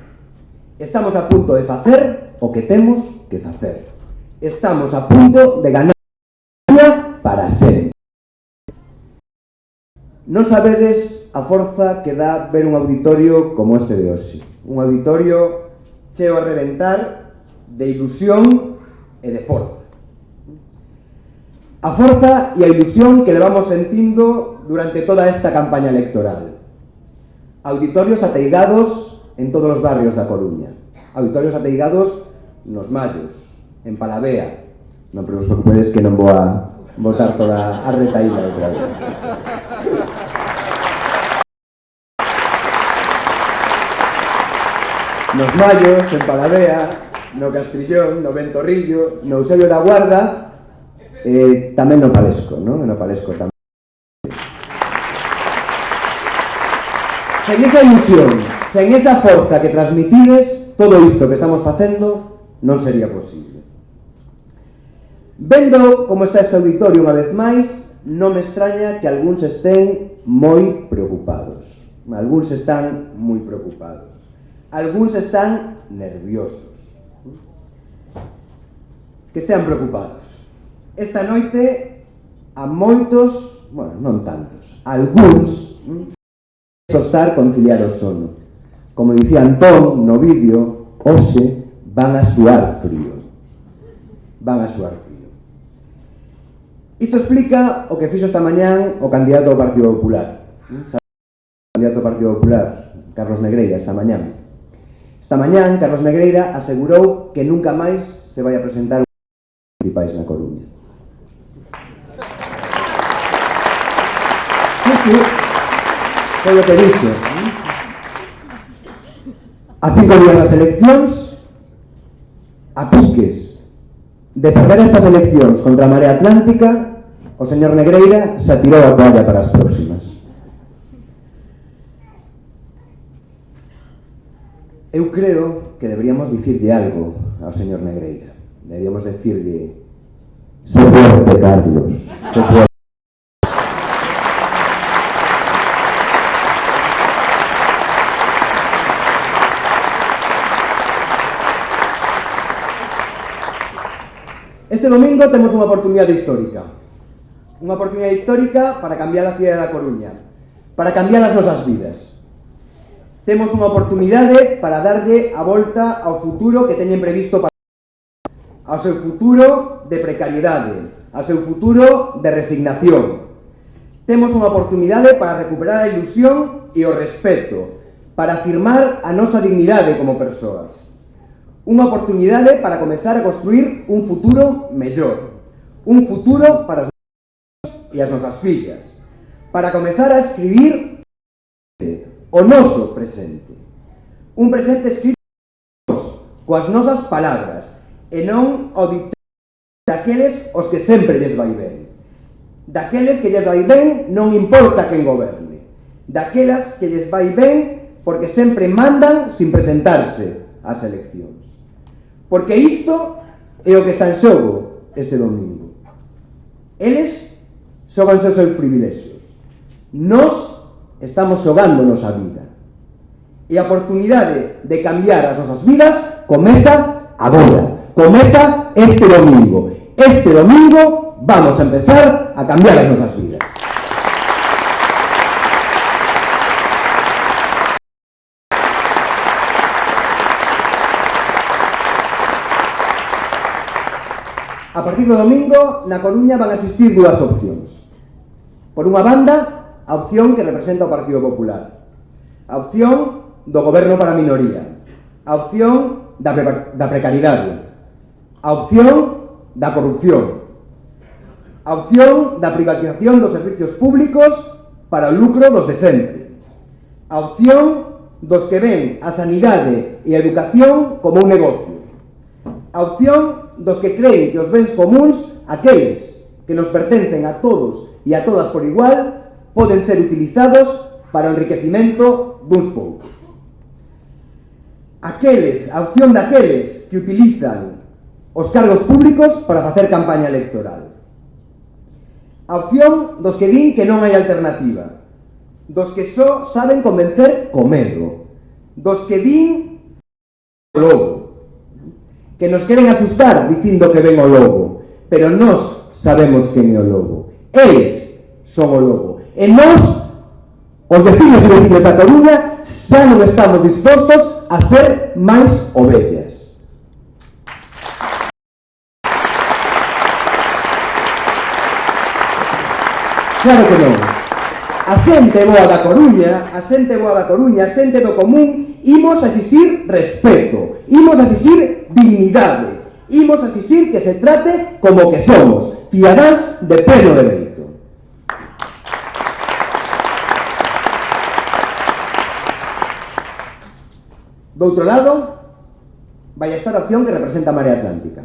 estamos a punto de facer o que temos que facer. Estamos a punto de ganar para sempre. Non sabedes a forza que dá ver un auditorio como este de hoxe. Un auditorio cheo a reventar de ilusión e de forza. A forza e a ilusión que levamos sentindo durante toda esta campaña electoral. Auditorios ateigados en todos os barrios da Coruña. Auditorios ateigados nos Mallos, en Palavea. Non vos preocupedes que non vou a botar toda a retaíla outra vez. Nos Mallos, en Palavea, no Castrillón, no Ventorrillo, no Eusebio da Guarda, tamén no Palesco, non? No Palesco tamén. Sen esa ilusión, sen esa forza que transmitides, todo isto que estamos facendo non sería posible. Vendo como está este auditorio unha vez máis, non me extraña que algúns estén moi preocupados. Algúns están moi preocupados. Algúns están nerviosos. Que estean preocupados. Esta noite, a moitos, bueno, non tantos, algúns, costar conciliar o sono. Como dicía Antón no vídeo, hoxe van a suar frío. Van a suar frío. Isto explica o que fixo esta mañán o candidato ao Partido Popular. O candidato ao Partido Popular, Carlos Negreira, esta mañán. Esta mañán, Carlos Negreira asegurou que nunca máis se vai a presentar municipais na Coruña. Sí, foi o que dixo. A 5 días das eleccións, a piques de perder estas eleccións contra a Marea Atlántica, o señor Negreira se atirou a toalla para as próximas. Eu creo que deberíamos dicirlle algo ao señor Negreira. Deberíamos decirle: se fuerte, Carlos, se fuerte. Este domingo temos unha oportunidade histórica. Unha oportunidade histórica para cambiar a cidade da Coruña, para cambiar as nosas vidas. Temos unha oportunidade para darlle a volta ao futuro que teñen previsto para ao seu futuro de precariedade, ao seu futuro de resignación. Temos unha oportunidade para recuperar a ilusión e o respeto, para afirmar a nosa dignidade como persoas. Unha oportunidade para comezar a construir un futuro mellor, un futuro para os nosos e as nosas fillas, para comezar a escribir o noso presente. Un presente escrito coas nosas palabras e non o dictado daqueles os que sempre lles vai ben. Daqueles que lles vai ben non importa quen goberne. Daquelas que lles vai ben porque sempre mandan sin presentarse ás eleccións. Porque isto é o que está en xogo este domingo. Eles xogan os seus privilexios. Nós estamos xogándonos a vida. E a oportunidade de cambiar as nosas vidas comeza agora. Comeza este domingo. Este domingo vamos a empezar a cambiar as nosas vidas. A partir do domingo, na Coruña van a existir dúas opcións. Por unha banda, a opción que representa o Partido Popular. A opción do goberno para a minoría. A opción da precariedade. A opción da corrupción. A opción da privatización dos servicios públicos para o lucro dos de sempre. A opción dos que ven a sanidade e a educación como un negocio. A opción dos que creen que os bens comuns, aqueles que nos pertencen a todos e a todas por igual, poden ser utilizados para o enriquecimento duns poucos. A opción daqueles que utilizan os cargos públicos para facer campaña electoral. A opción dos que din que non hai alternativa. Dos que só saben convencer co medo. Dos que din o lobo. Que nos queren asustar dicindo que ven o lobo, pero nós sabemos quen é o lobo. Eles son o lobo. E nós, os vecinos e vecinos da Coruña, xa non estamos dispostos a ser máis ovellas. Claro que non. A xente boa da Coruña, a xente do común, imos a exixir respeto, imos a exixir dignidade, imos a exixir que se trate como que somos, cidadáns de pleno dereito. Do outro lado, vai estar a opción que representa a Marea Atlántica.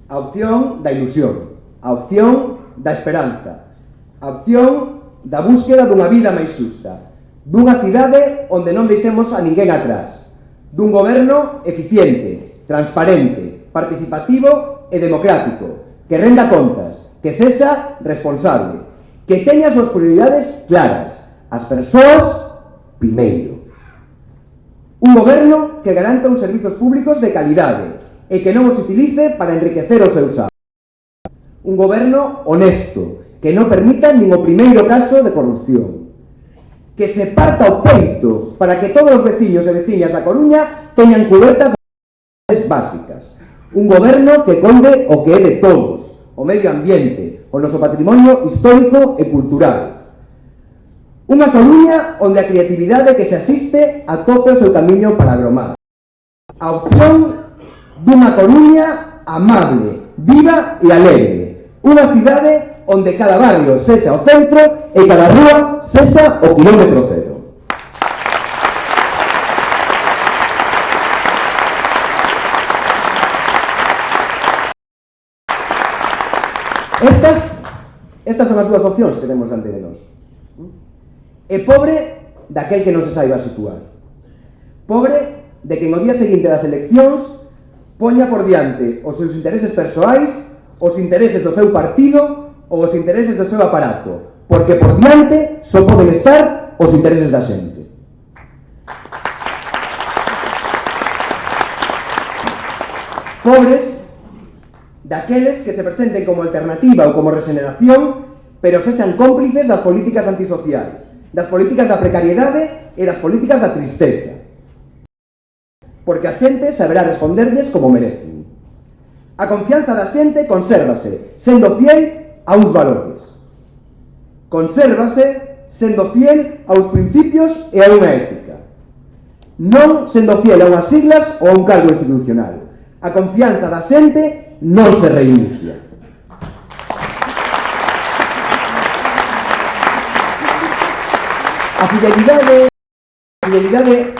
A opción da ilusión, a opción da esperanza, a opción da búsqueda dunha vida máis xusta, dunha cidade onde non deixemos a ninguén atrás, dun goberno eficiente, transparente, participativo e democrático, que renda contas, que sexa responsable, que teña as súas prioridades claras, as persoas primeiro. Un goberno que garanta uns servizos públicos de calidade e que non os utilice para enriquecer os seus amos. Un goberno honesto, que non permita nin o primeiro caso de corrupción. Que se parta o peito para que todos os veciños e veciñas da Coruña teñan cubertas básicas. Un goberno que coide o que é de todos, o medio ambiente, o noso patrimonio histórico e cultural. Unha Coruña onde a creatividade que se asiste atope o seu camiño para agromar. A opción dunha Coruña amable, viva e alegre. Unha cidade onde cada barrio sexa o centro e cada rúa sexa o kilómetro cero. Estas son as dúas opcións que temos diante de nós. E pobre daquel que non se saiba situar. Pobre de que no día seguinte das eleccións poña por diante os seus intereses persoais, os intereses do seu partido ou os intereses do seu aparato, porque por diante só poden estar os intereses da xente. daqueles que se presenten como alternativa ou como regeneración, pero sexan cómplices das políticas antisociais, das políticas da precariedade e das políticas da tristeza. Porque a xente saberá responderlles como merecen. A confianza da xente consérvase sendo fiel a uns valores. Consérvase sendo fiel aos principios e a unha ética. Non sendo fiel a unhas siglas ou a un cargo institucional. A confianza da xente non se reinicia. A fidelidade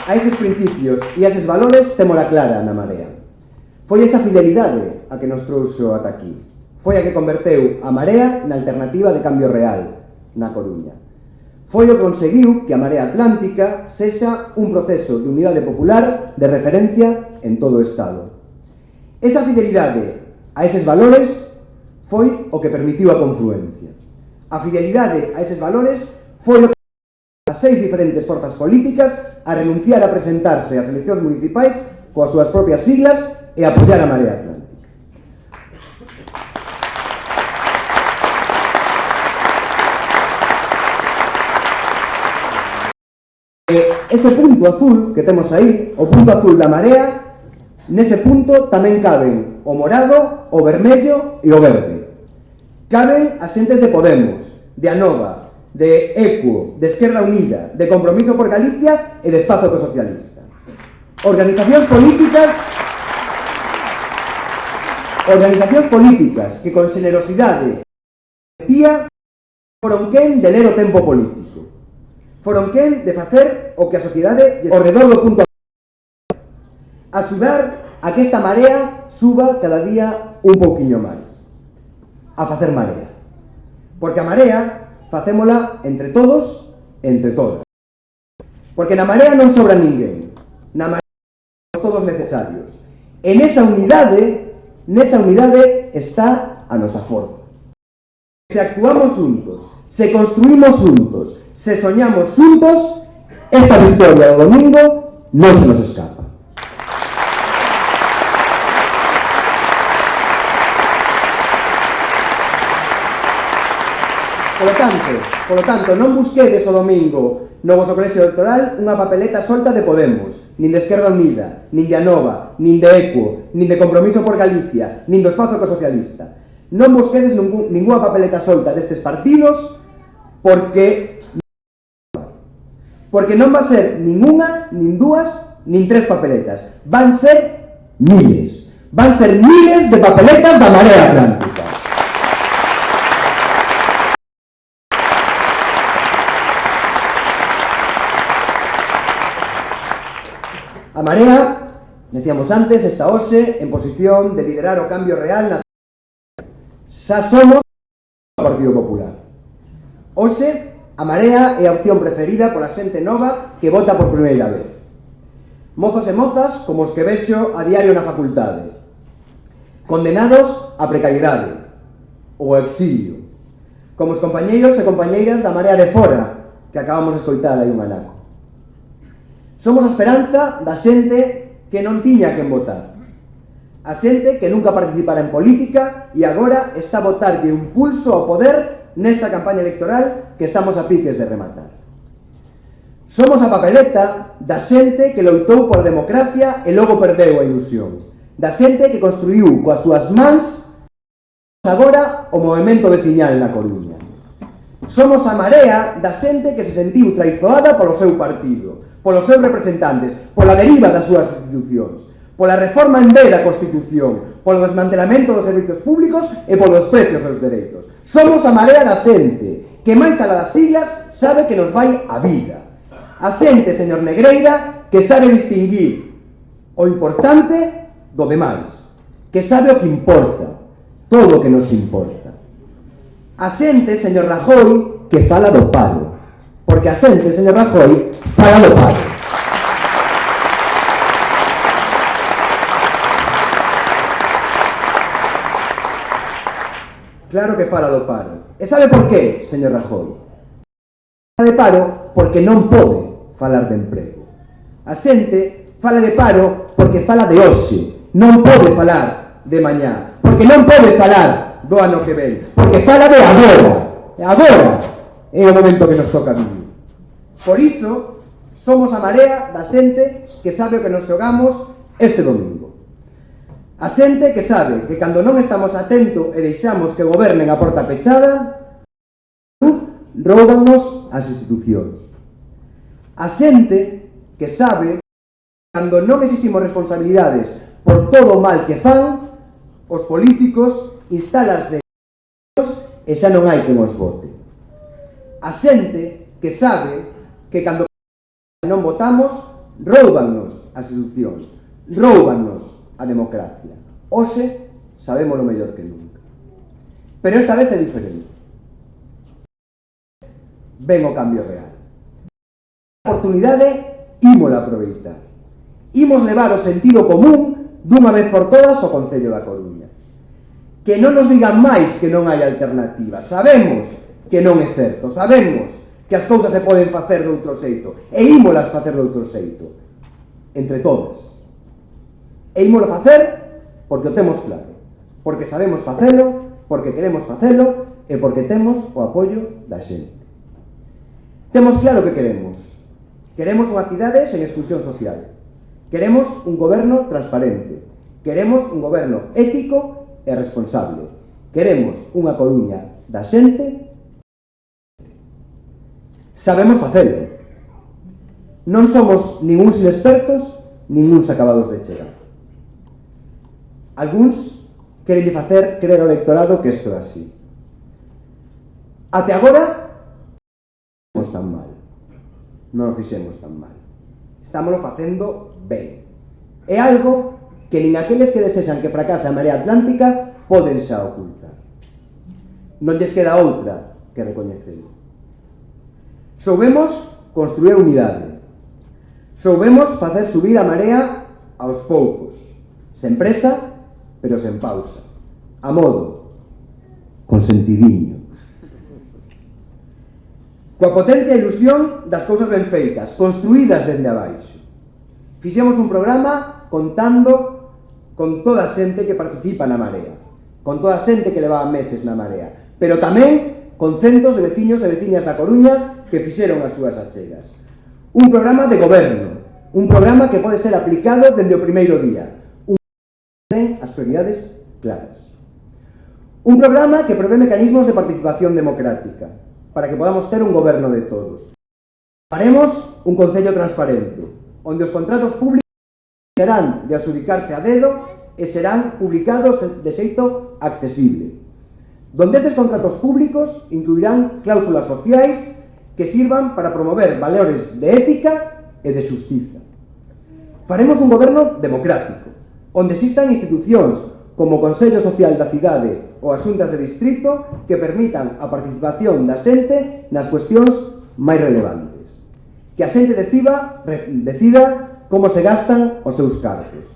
a eses principios e a eses valores témola clara na Marea. Foi esa fidelidade a que nos trouxo ata aquí. Foi a que converteu a Marea na alternativa de cambio real na Coruña. Foi o que conseguiu que a Marea Atlántica sexa un proceso de unidade popular de referencia en todo o Estado. Esa fidelidade a eses valores foi o que permitiu a confluencia. A fidelidade a eses valores foi o que as 6 diferentes forzas políticas a renunciar a presentarse ás eleccións municipais coas súas propias siglas e a apoiar a Marea Atlántica. Ese punto azul que temos aí, o punto azul da Marea, nese punto tamén caben o morado, o vermello e o verde. Caben as xentes de Podemos, de Anova, de ECO, de Esquerda Unida, de Compromiso por Galicia e de Espazo Ecosocialista. Organizacións políticas que con xenerosidade foron quen de ler o tempo político. Foron quen de facer o que a sociedade ao redor do punto axudar a que esta marea suba cada día un pouquiño máis. A facer marea. Porque a marea facémola entre todos e entre todas. Porque na marea non sobra ninguén. Na marea somos todos necesarios. E nesa unidade está a nosa forza. Se actuamos juntos, se construímos juntos, se soñamos juntos, esta victoria do domingo non se nos escapa. Polo tanto, non busquedes o domingo no vosso colexio electoral unha papeleta solta de Podemos, nin de Esquerda Unida, nin de Anova, nin de ECO, nin de Compromiso por Galicia, nin do Espazo Ecosocialista. Non busquedes ninguna papeleta solta destes partidos porque non va a ser nin unha, nin dúas, nin 3 papeletas. Van ser miles. Van ser miles de papeletas da Marea Atlántica. A Marea, decíamos antes, está hoxe en posición de liderar o cambio real na xa somos o Partido Popular. Hoxe, a Marea é a opción preferida pola xente nova que vota por primeira vez. Mozos e mozas como os que vexo a diario na facultade. Condenados á precariedade ou ao exilio. Como os compañeiros e compañeiras da Marea de Fora que acabamos de escoitar aí un anaco. Somos a esperanza da xente que non tiña quen votar. A xente que nunca participara en política e agora está a botarlle un pulso ao poder nesta campaña electoral que estamos a piques de rematar. Somos a papeleta da xente que loitou pola democracia e logo perdeu a ilusión. Da xente que construiu coas súas mans agora o movemento veciñal na Coruña. Somos a marea da xente que se sentiu traizoada polo seu partido, polos seus representantes, pola deriva das súas institucións, pola reforma en B da Constitución, polo desmantelamento dos servizos públicos e polos precios dos dereitos. Somos a marea da xente, que máis alá das siglas sabe que nos vai a vida. A xente, señor Negreira, que sabe distinguir o importante do demais, que sabe o que importa, todo o que nos importa. A xente, señor Rajoy, que fala do paro, porque a xente, señor Rajoy, fala do paro. Claro que fala do paro. E sabe por qué, señor Rajoy? Fala de paro porque non pode falar de emprego. A xente fala de paro porque fala de hoxe. Non pode falar de mañá, porque non pode falar do ano que ven, porque fala de agora. Agora é o momento que nos toca vivir. Por iso, somos a marea da xente que sabe o que nos xogamos este domingo. A xente que sabe que cando non estamos atentos e deixamos que gobernen a porta pechada, roubanos as institucións. A xente que sabe que cando non exiximos responsabilidades por todo o mal que fan, os políticos instalarse e xa non hai quen os vote. A xente que sabe que cando non votamos, roubanos as institucións, roubanos a democracia. Hoxe sabemos lo mellor que nunca. Pero esta vez é diferente. Ven o cambio real. A oportunidade ímola aproveitar. Imos levar o sentido común dunha vez por todas ao Concello da Coruña. Que non nos digan máis que non hai alternativa. Sabemos que non é certo. Sabemos que as cousas se poden facer de outro xeito. E ímolas facer de outro xeito. Entre todas. E ímolo facer porque o temos claro. Porque sabemos facelo, porque queremos facelo e porque temos o apoio da xente. Temos claro que queremos. Queremos unha cidade sen exclusión social. Queremos un goberno transparente. Queremos un goberno ético e responsable. Queremos unha Coruña da xente. Sabemos facelo. Non somos nin uns inexpertos, nin uns acabados de chegar. Algúns queren facer creer ao electorado que isto é así. Até agora non tan mal. Non o fixemos tan mal. Estámoslo facendo ben. É algo que nin aqueles que desexan que fracase a Marea Atlántica poden xa ocultar. Non lles queda outra que recoñecelo. Soubemos construir unidade. Soubemos facer subir a marea aos poucos, sen presa, pero sen pausa, a modo, con sentidiño. Coa potencia e ilusión das cousas ben feitas, construídas dende abaixo. Fixemos un programa contando con toda a xente que participa na marea, con toda a xente que levaba meses na marea, pero tamén con centos de veciños e veciñas da Coruña que fixeron as súas achegas. Un programa de goberno, un programa que pode ser aplicado dende o primeiro día, un programa que ten as prioridades claras. Un programa que prevé mecanismos de participación democrática, para que podamos ter un goberno de todos. Faremos un concello transparente, onde os contratos públicos serán de adxudicarse a dedo e serán publicados de xeito accesible. Donde estes contratos públicos incluirán cláusulas sociais que sirvan para promover valores de ética e de xustiza. Faremos un goberno democrático, onde existan institucións como o Consello Social da cidade ou as xuntas de distrito que permitan a participación da xente nas cuestións máis relevantes. Que a xente decida como se gastan os seus cartos.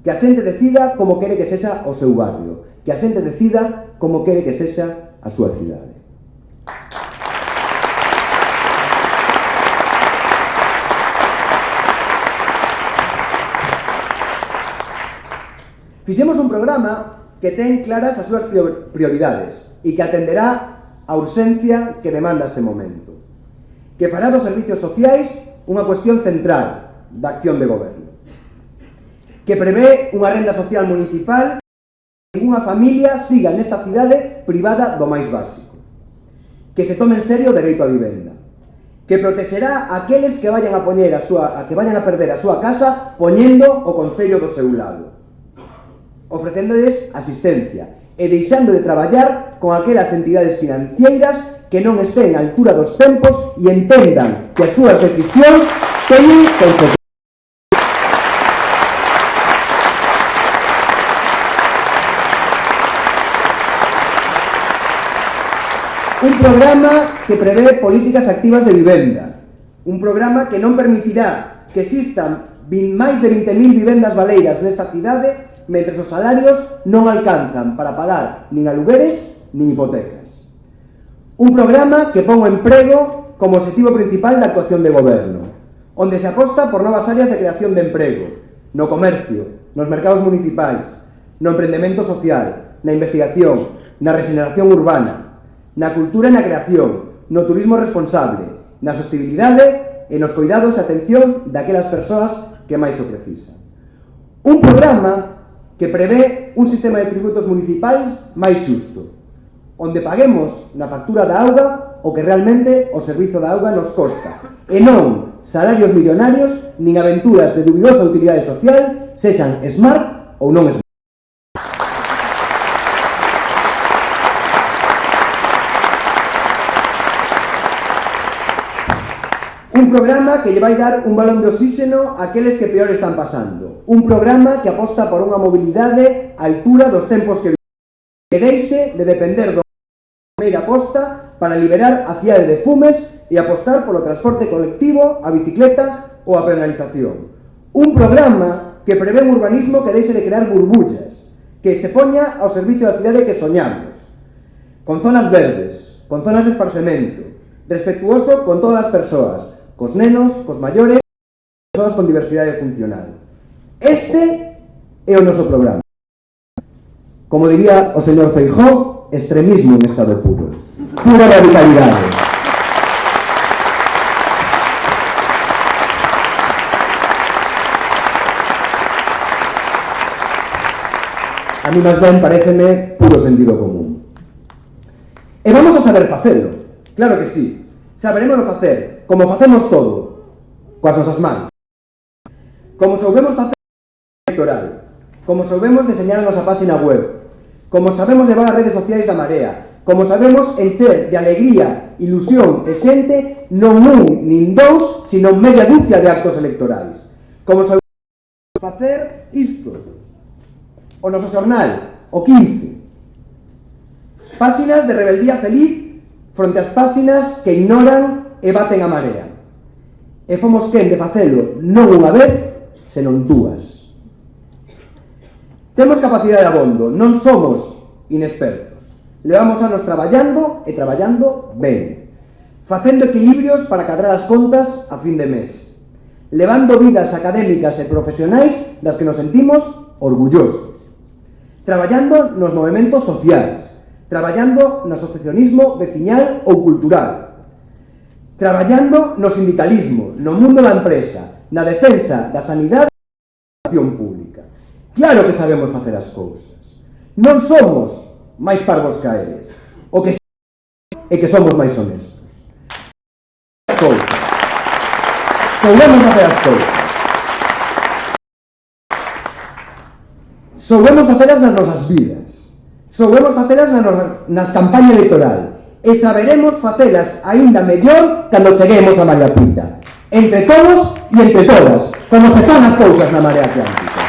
Que a xente decida como quere que sexa o seu barrio. Que a xente decida como quere que sexa a súa cidade. Fixemos un programa que ten claras as súas prioridades e que atenderá a urxencia que demanda este momento. Que fará dos servicios sociais unha cuestión central da acción de goberno. Que prevé unha renda social municipal que ninguna familia siga nesta cidade privada do máis básico. Que se tome en serio o dereito á vivenda. Que protexerá aqueles que vayan a perder a súa casa poñendo o concello do seu lado. Ofrecéndoles asistencia e deixando de traballar con aquelas entidades financeiras que non estén á altura dos tempos e entendan que as súas decisións teñen consecuencias. Un programa que prevé políticas activas de vivenda. Un programa que non permitirá que existan máis de 20.000 vivendas baleiras nesta cidade mentre os salarios non alcanzan para pagar nin alugueres nin hipotecas. Un programa que pon o emprego como objetivo principal da actuación de goberno, onde se aposta por novas áreas de creación de emprego, no comercio, nos mercados municipais, no emprendemento social, na investigación, na regeneración urbana, na cultura e na creación, no turismo responsable, na sostenibilidade e nos cuidados e atención daquelas persoas que máis o precisan. Un programa que prevé un sistema de tributos municipais máis xusto, onde paguemos na factura da auga o que realmente o servizo da auga nos costa, e non salarios millonarios nin aventuras de dubidosa utilidade social, sexan smart ou non smart. Un programa que lle vai dar un balón de oxígeno àqueles que peor están pasando. Un programa que aposta por unha mobilidade á altura dos tempos que deixe de depender do primeira aposta para liberar a cidade de fumes e apostar polo transporte colectivo, a bicicleta ou a penalización. Un programa que prevé un urbanismo que deixe de crear burbullas, que se poña ao servicio da cidade que soñamos, con zonas verdes, con zonas de esparcemento, respetuoso con todas as persoas, cos nenos, cos maiores, persoas con diversidade funcional. Este é o noso programa. Como diría o señor Feijóo, extremismo en estado puro. Pura radicalidade. A mí máis ben pareceme puro sentido común. E vamos a saber facelo. Claro que sí. Saberemos facer, como facemos todo, coas nosas mans. Como soubemos facer electoral, como soubemos deseñar a nosa página web, como sabemos levar as redes sociais da Marea, como sabemos encher de alegría, ilusión e xente non un nin dous, sino media dúcia de actos electorais. Como soubemos facer isto, o noso xornal, o 15. Páxinas de rebeldía feliz fronte ás páxinas que ignoran e baten a Marea. E fomos quen de facelo non unha vez, senón dúas. Temos capacidade de abondo, non somos inexpertos. Levamos anos traballando e traballando ben, facendo equilibrios para cadrar as contas a fin de mes, levando vidas académicas e profesionais das que nos sentimos orgullosos, traballando nos movementos sociais, traballando no asociacionismo veciñal ou cultural, traballando no sindicalismo, no mundo da empresa, na defensa da sanidade e da educación pública. Claro que sabemos facer as cousas. Non somos máis parvos que eles. O que é que somos máis honestos. Soubemos facer as cousas. Soubemos facelas nas nosas vidas. Soubemos facelas nas campañas electoral e saberemos facelas aínda mellor cando cheguemos a María Pita. Entre todos e entre todas, como se fan as cousas na Marea Atlántica.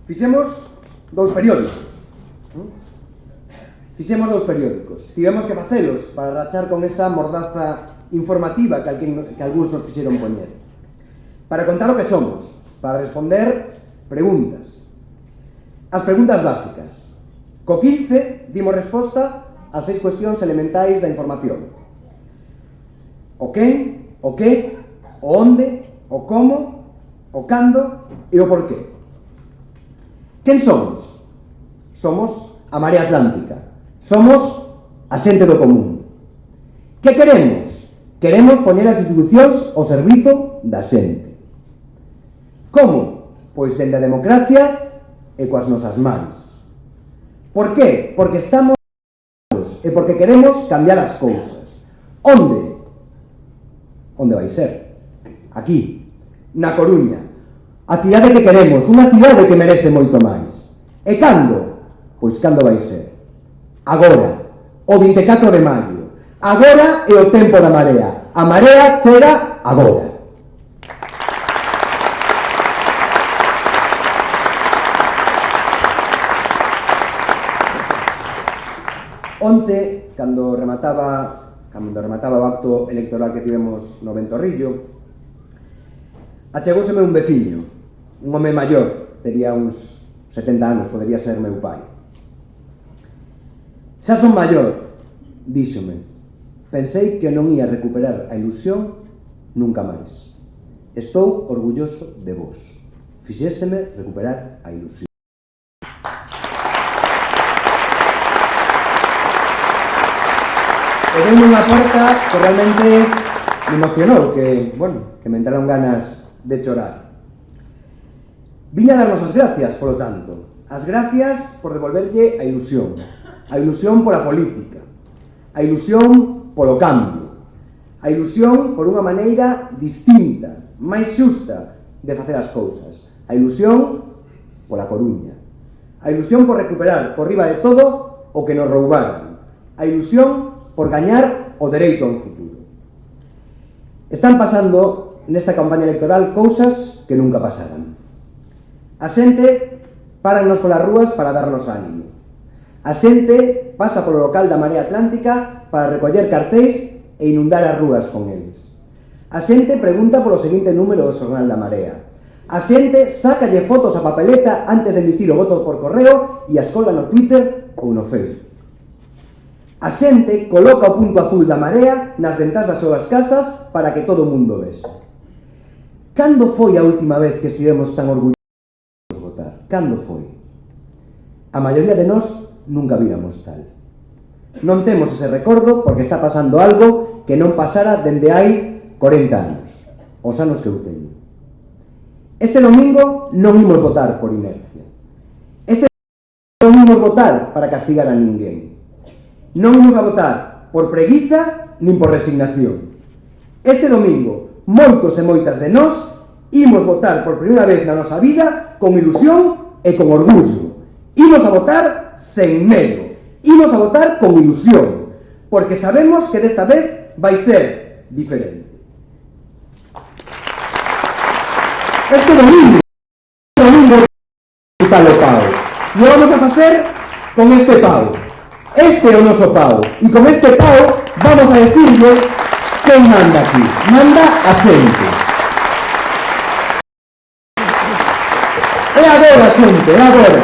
Fixemos dous periódicos. Tivemos que facelos para rachar con esa mordaza informativa que algúns nos quixeron poñer. Para contar o que somos, para responder preguntas. As preguntas básicas. Co 15 dimos resposta ás 6 cuestións elementais da información. O quen, o que, o onde, o como, o cando e o porqué. Quen somos? Somos a Marea Atlántica. Somos a xente do común. Que queremos? Queremos poñer as institucións ao servizo da xente. Como? Pois dende a democracia e coas nosas mans. Por qué? Porque estamos e porque queremos cambiar as cousas. Onde? Onde vai ser? Aquí, na Coruña. A cidade que queremos, unha cidade que merece moito máis. E cando? Pois cando vai ser? Agora, o 24 de maio. Agora é o tempo da Marea. A Marea chega agora. Onte, cando remataba o acto electoral que tivemos no Ventorrillo, achegóseme un veciño, un home maior, tería uns 70 anos, podería ser meu pai. Xa son maior, díxome. Pensei que non ia recuperar a ilusión nunca máis. Estou orgulloso de vos. Fixésteme recuperar a ilusión. E deu unha porta que realmente me emocionou, que me entraron ganas de chorar. Viña a darnos as gracias, polo tanto. As gracias por devolverlle a ilusión pola política, a ilusión polo cambio, a ilusión por unha maneira distinta, máis xusta de facer as cousas, a ilusión pola Coruña, a ilusión por recuperar por riba de todo o que nos roubaron, a ilusión por gañar o dereito a un futuro. Están pasando nesta campaña electoral cousas que nunca pasaran. A xente páranos polas rúas para darnos ánimo. A xente pasa polo local da Marea Atlántica para recoller cartéis e inundar as rúas con eles. A xente pregunta polo seguinte número do xornal da Marea. A xente sácalle fotos a papeleta antes de emitir o voto por correo e as colga no Twitter ou no Facebook. A xente coloca o punto azul da Marea nas ventás das súas casas para que todo o mundo vese. Cando foi a última vez que estivemos tan orgullosos de votar? Cando foi? A maioría de nós nunca víramos tal. Non temos ese recordo porque está pasando algo que non pasara dende hai 40 anos, os anos que eu teño. Este domingo non imos votar por inercia. Este domingo non imos votar para castigar a ninguén. Non imos a votar por preguiza nin por resignación. Este domingo, moitos e moitas de nós imos votar por primeira vez na nosa vida con ilusión e con orgullo. Imos a votar sen medo. Imos a votar con ilusión, porque sabemos que desta vez vai ser diferente. Este domingo está o pau. E o vamos a facer con este pau. Este é o noso pau. E con este pau vamos a decirles quen manda aquí. Manda a xente. É agora, xente, é agora.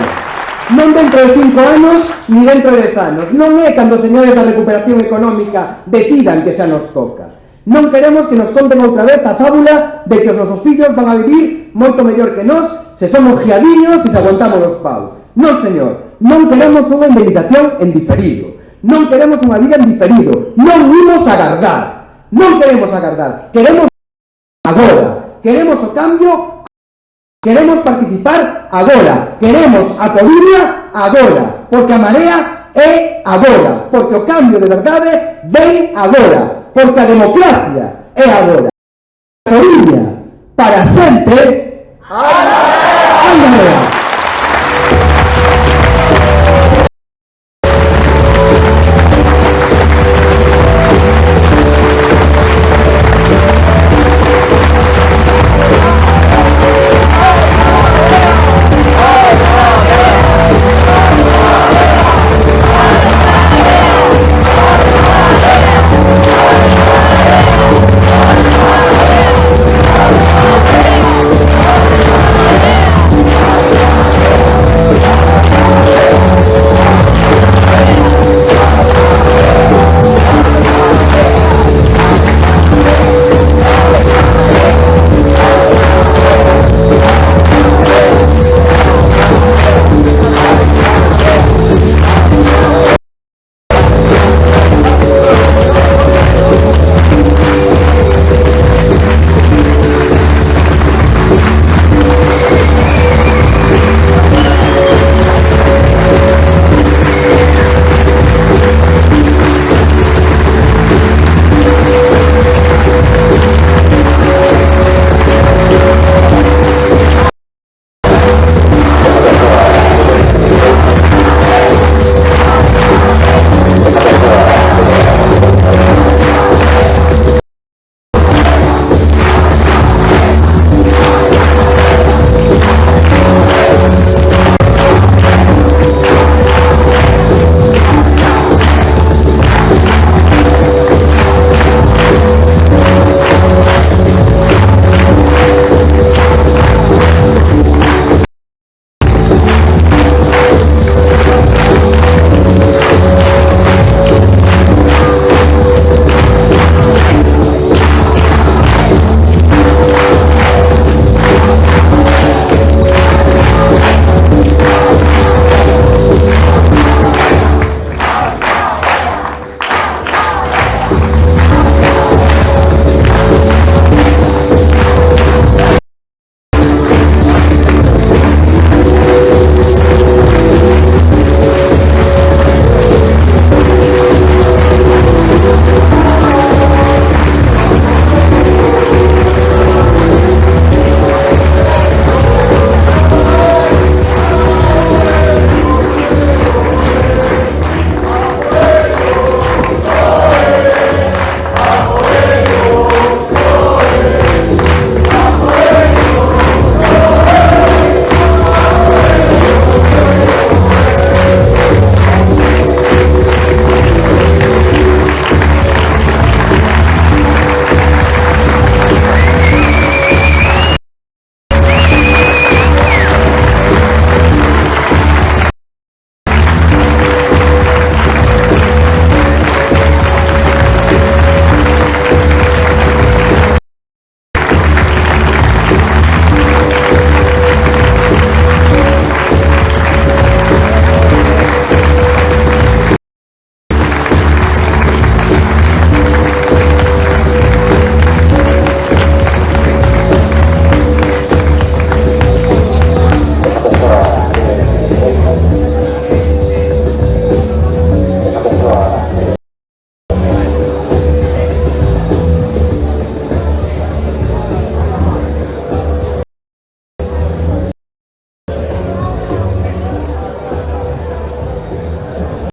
Non dentro de 5 anos, ni dentro de 10 anos. Non é cando os señores da recuperación económica decidan que xa nos toca. Non queremos que nos conten outra vez a fábula de que os nosos fillos van a vivir moito mellor que nós se somos giadiños e se aguantamos os paus. Non, señor, non queremos unha indemnización en diferido. Non queremos unha vida en diferido. Non imos agardar. Non queremos agardar. Queremos agora. Queremos o cambio. Queremos participar agora. Queremos a Coruña agora. Porque a Marea é agora. Porque o cambio de verdade ven agora. Porque a democracia é agora. Coruña, para sempre, ¡ay, Marea!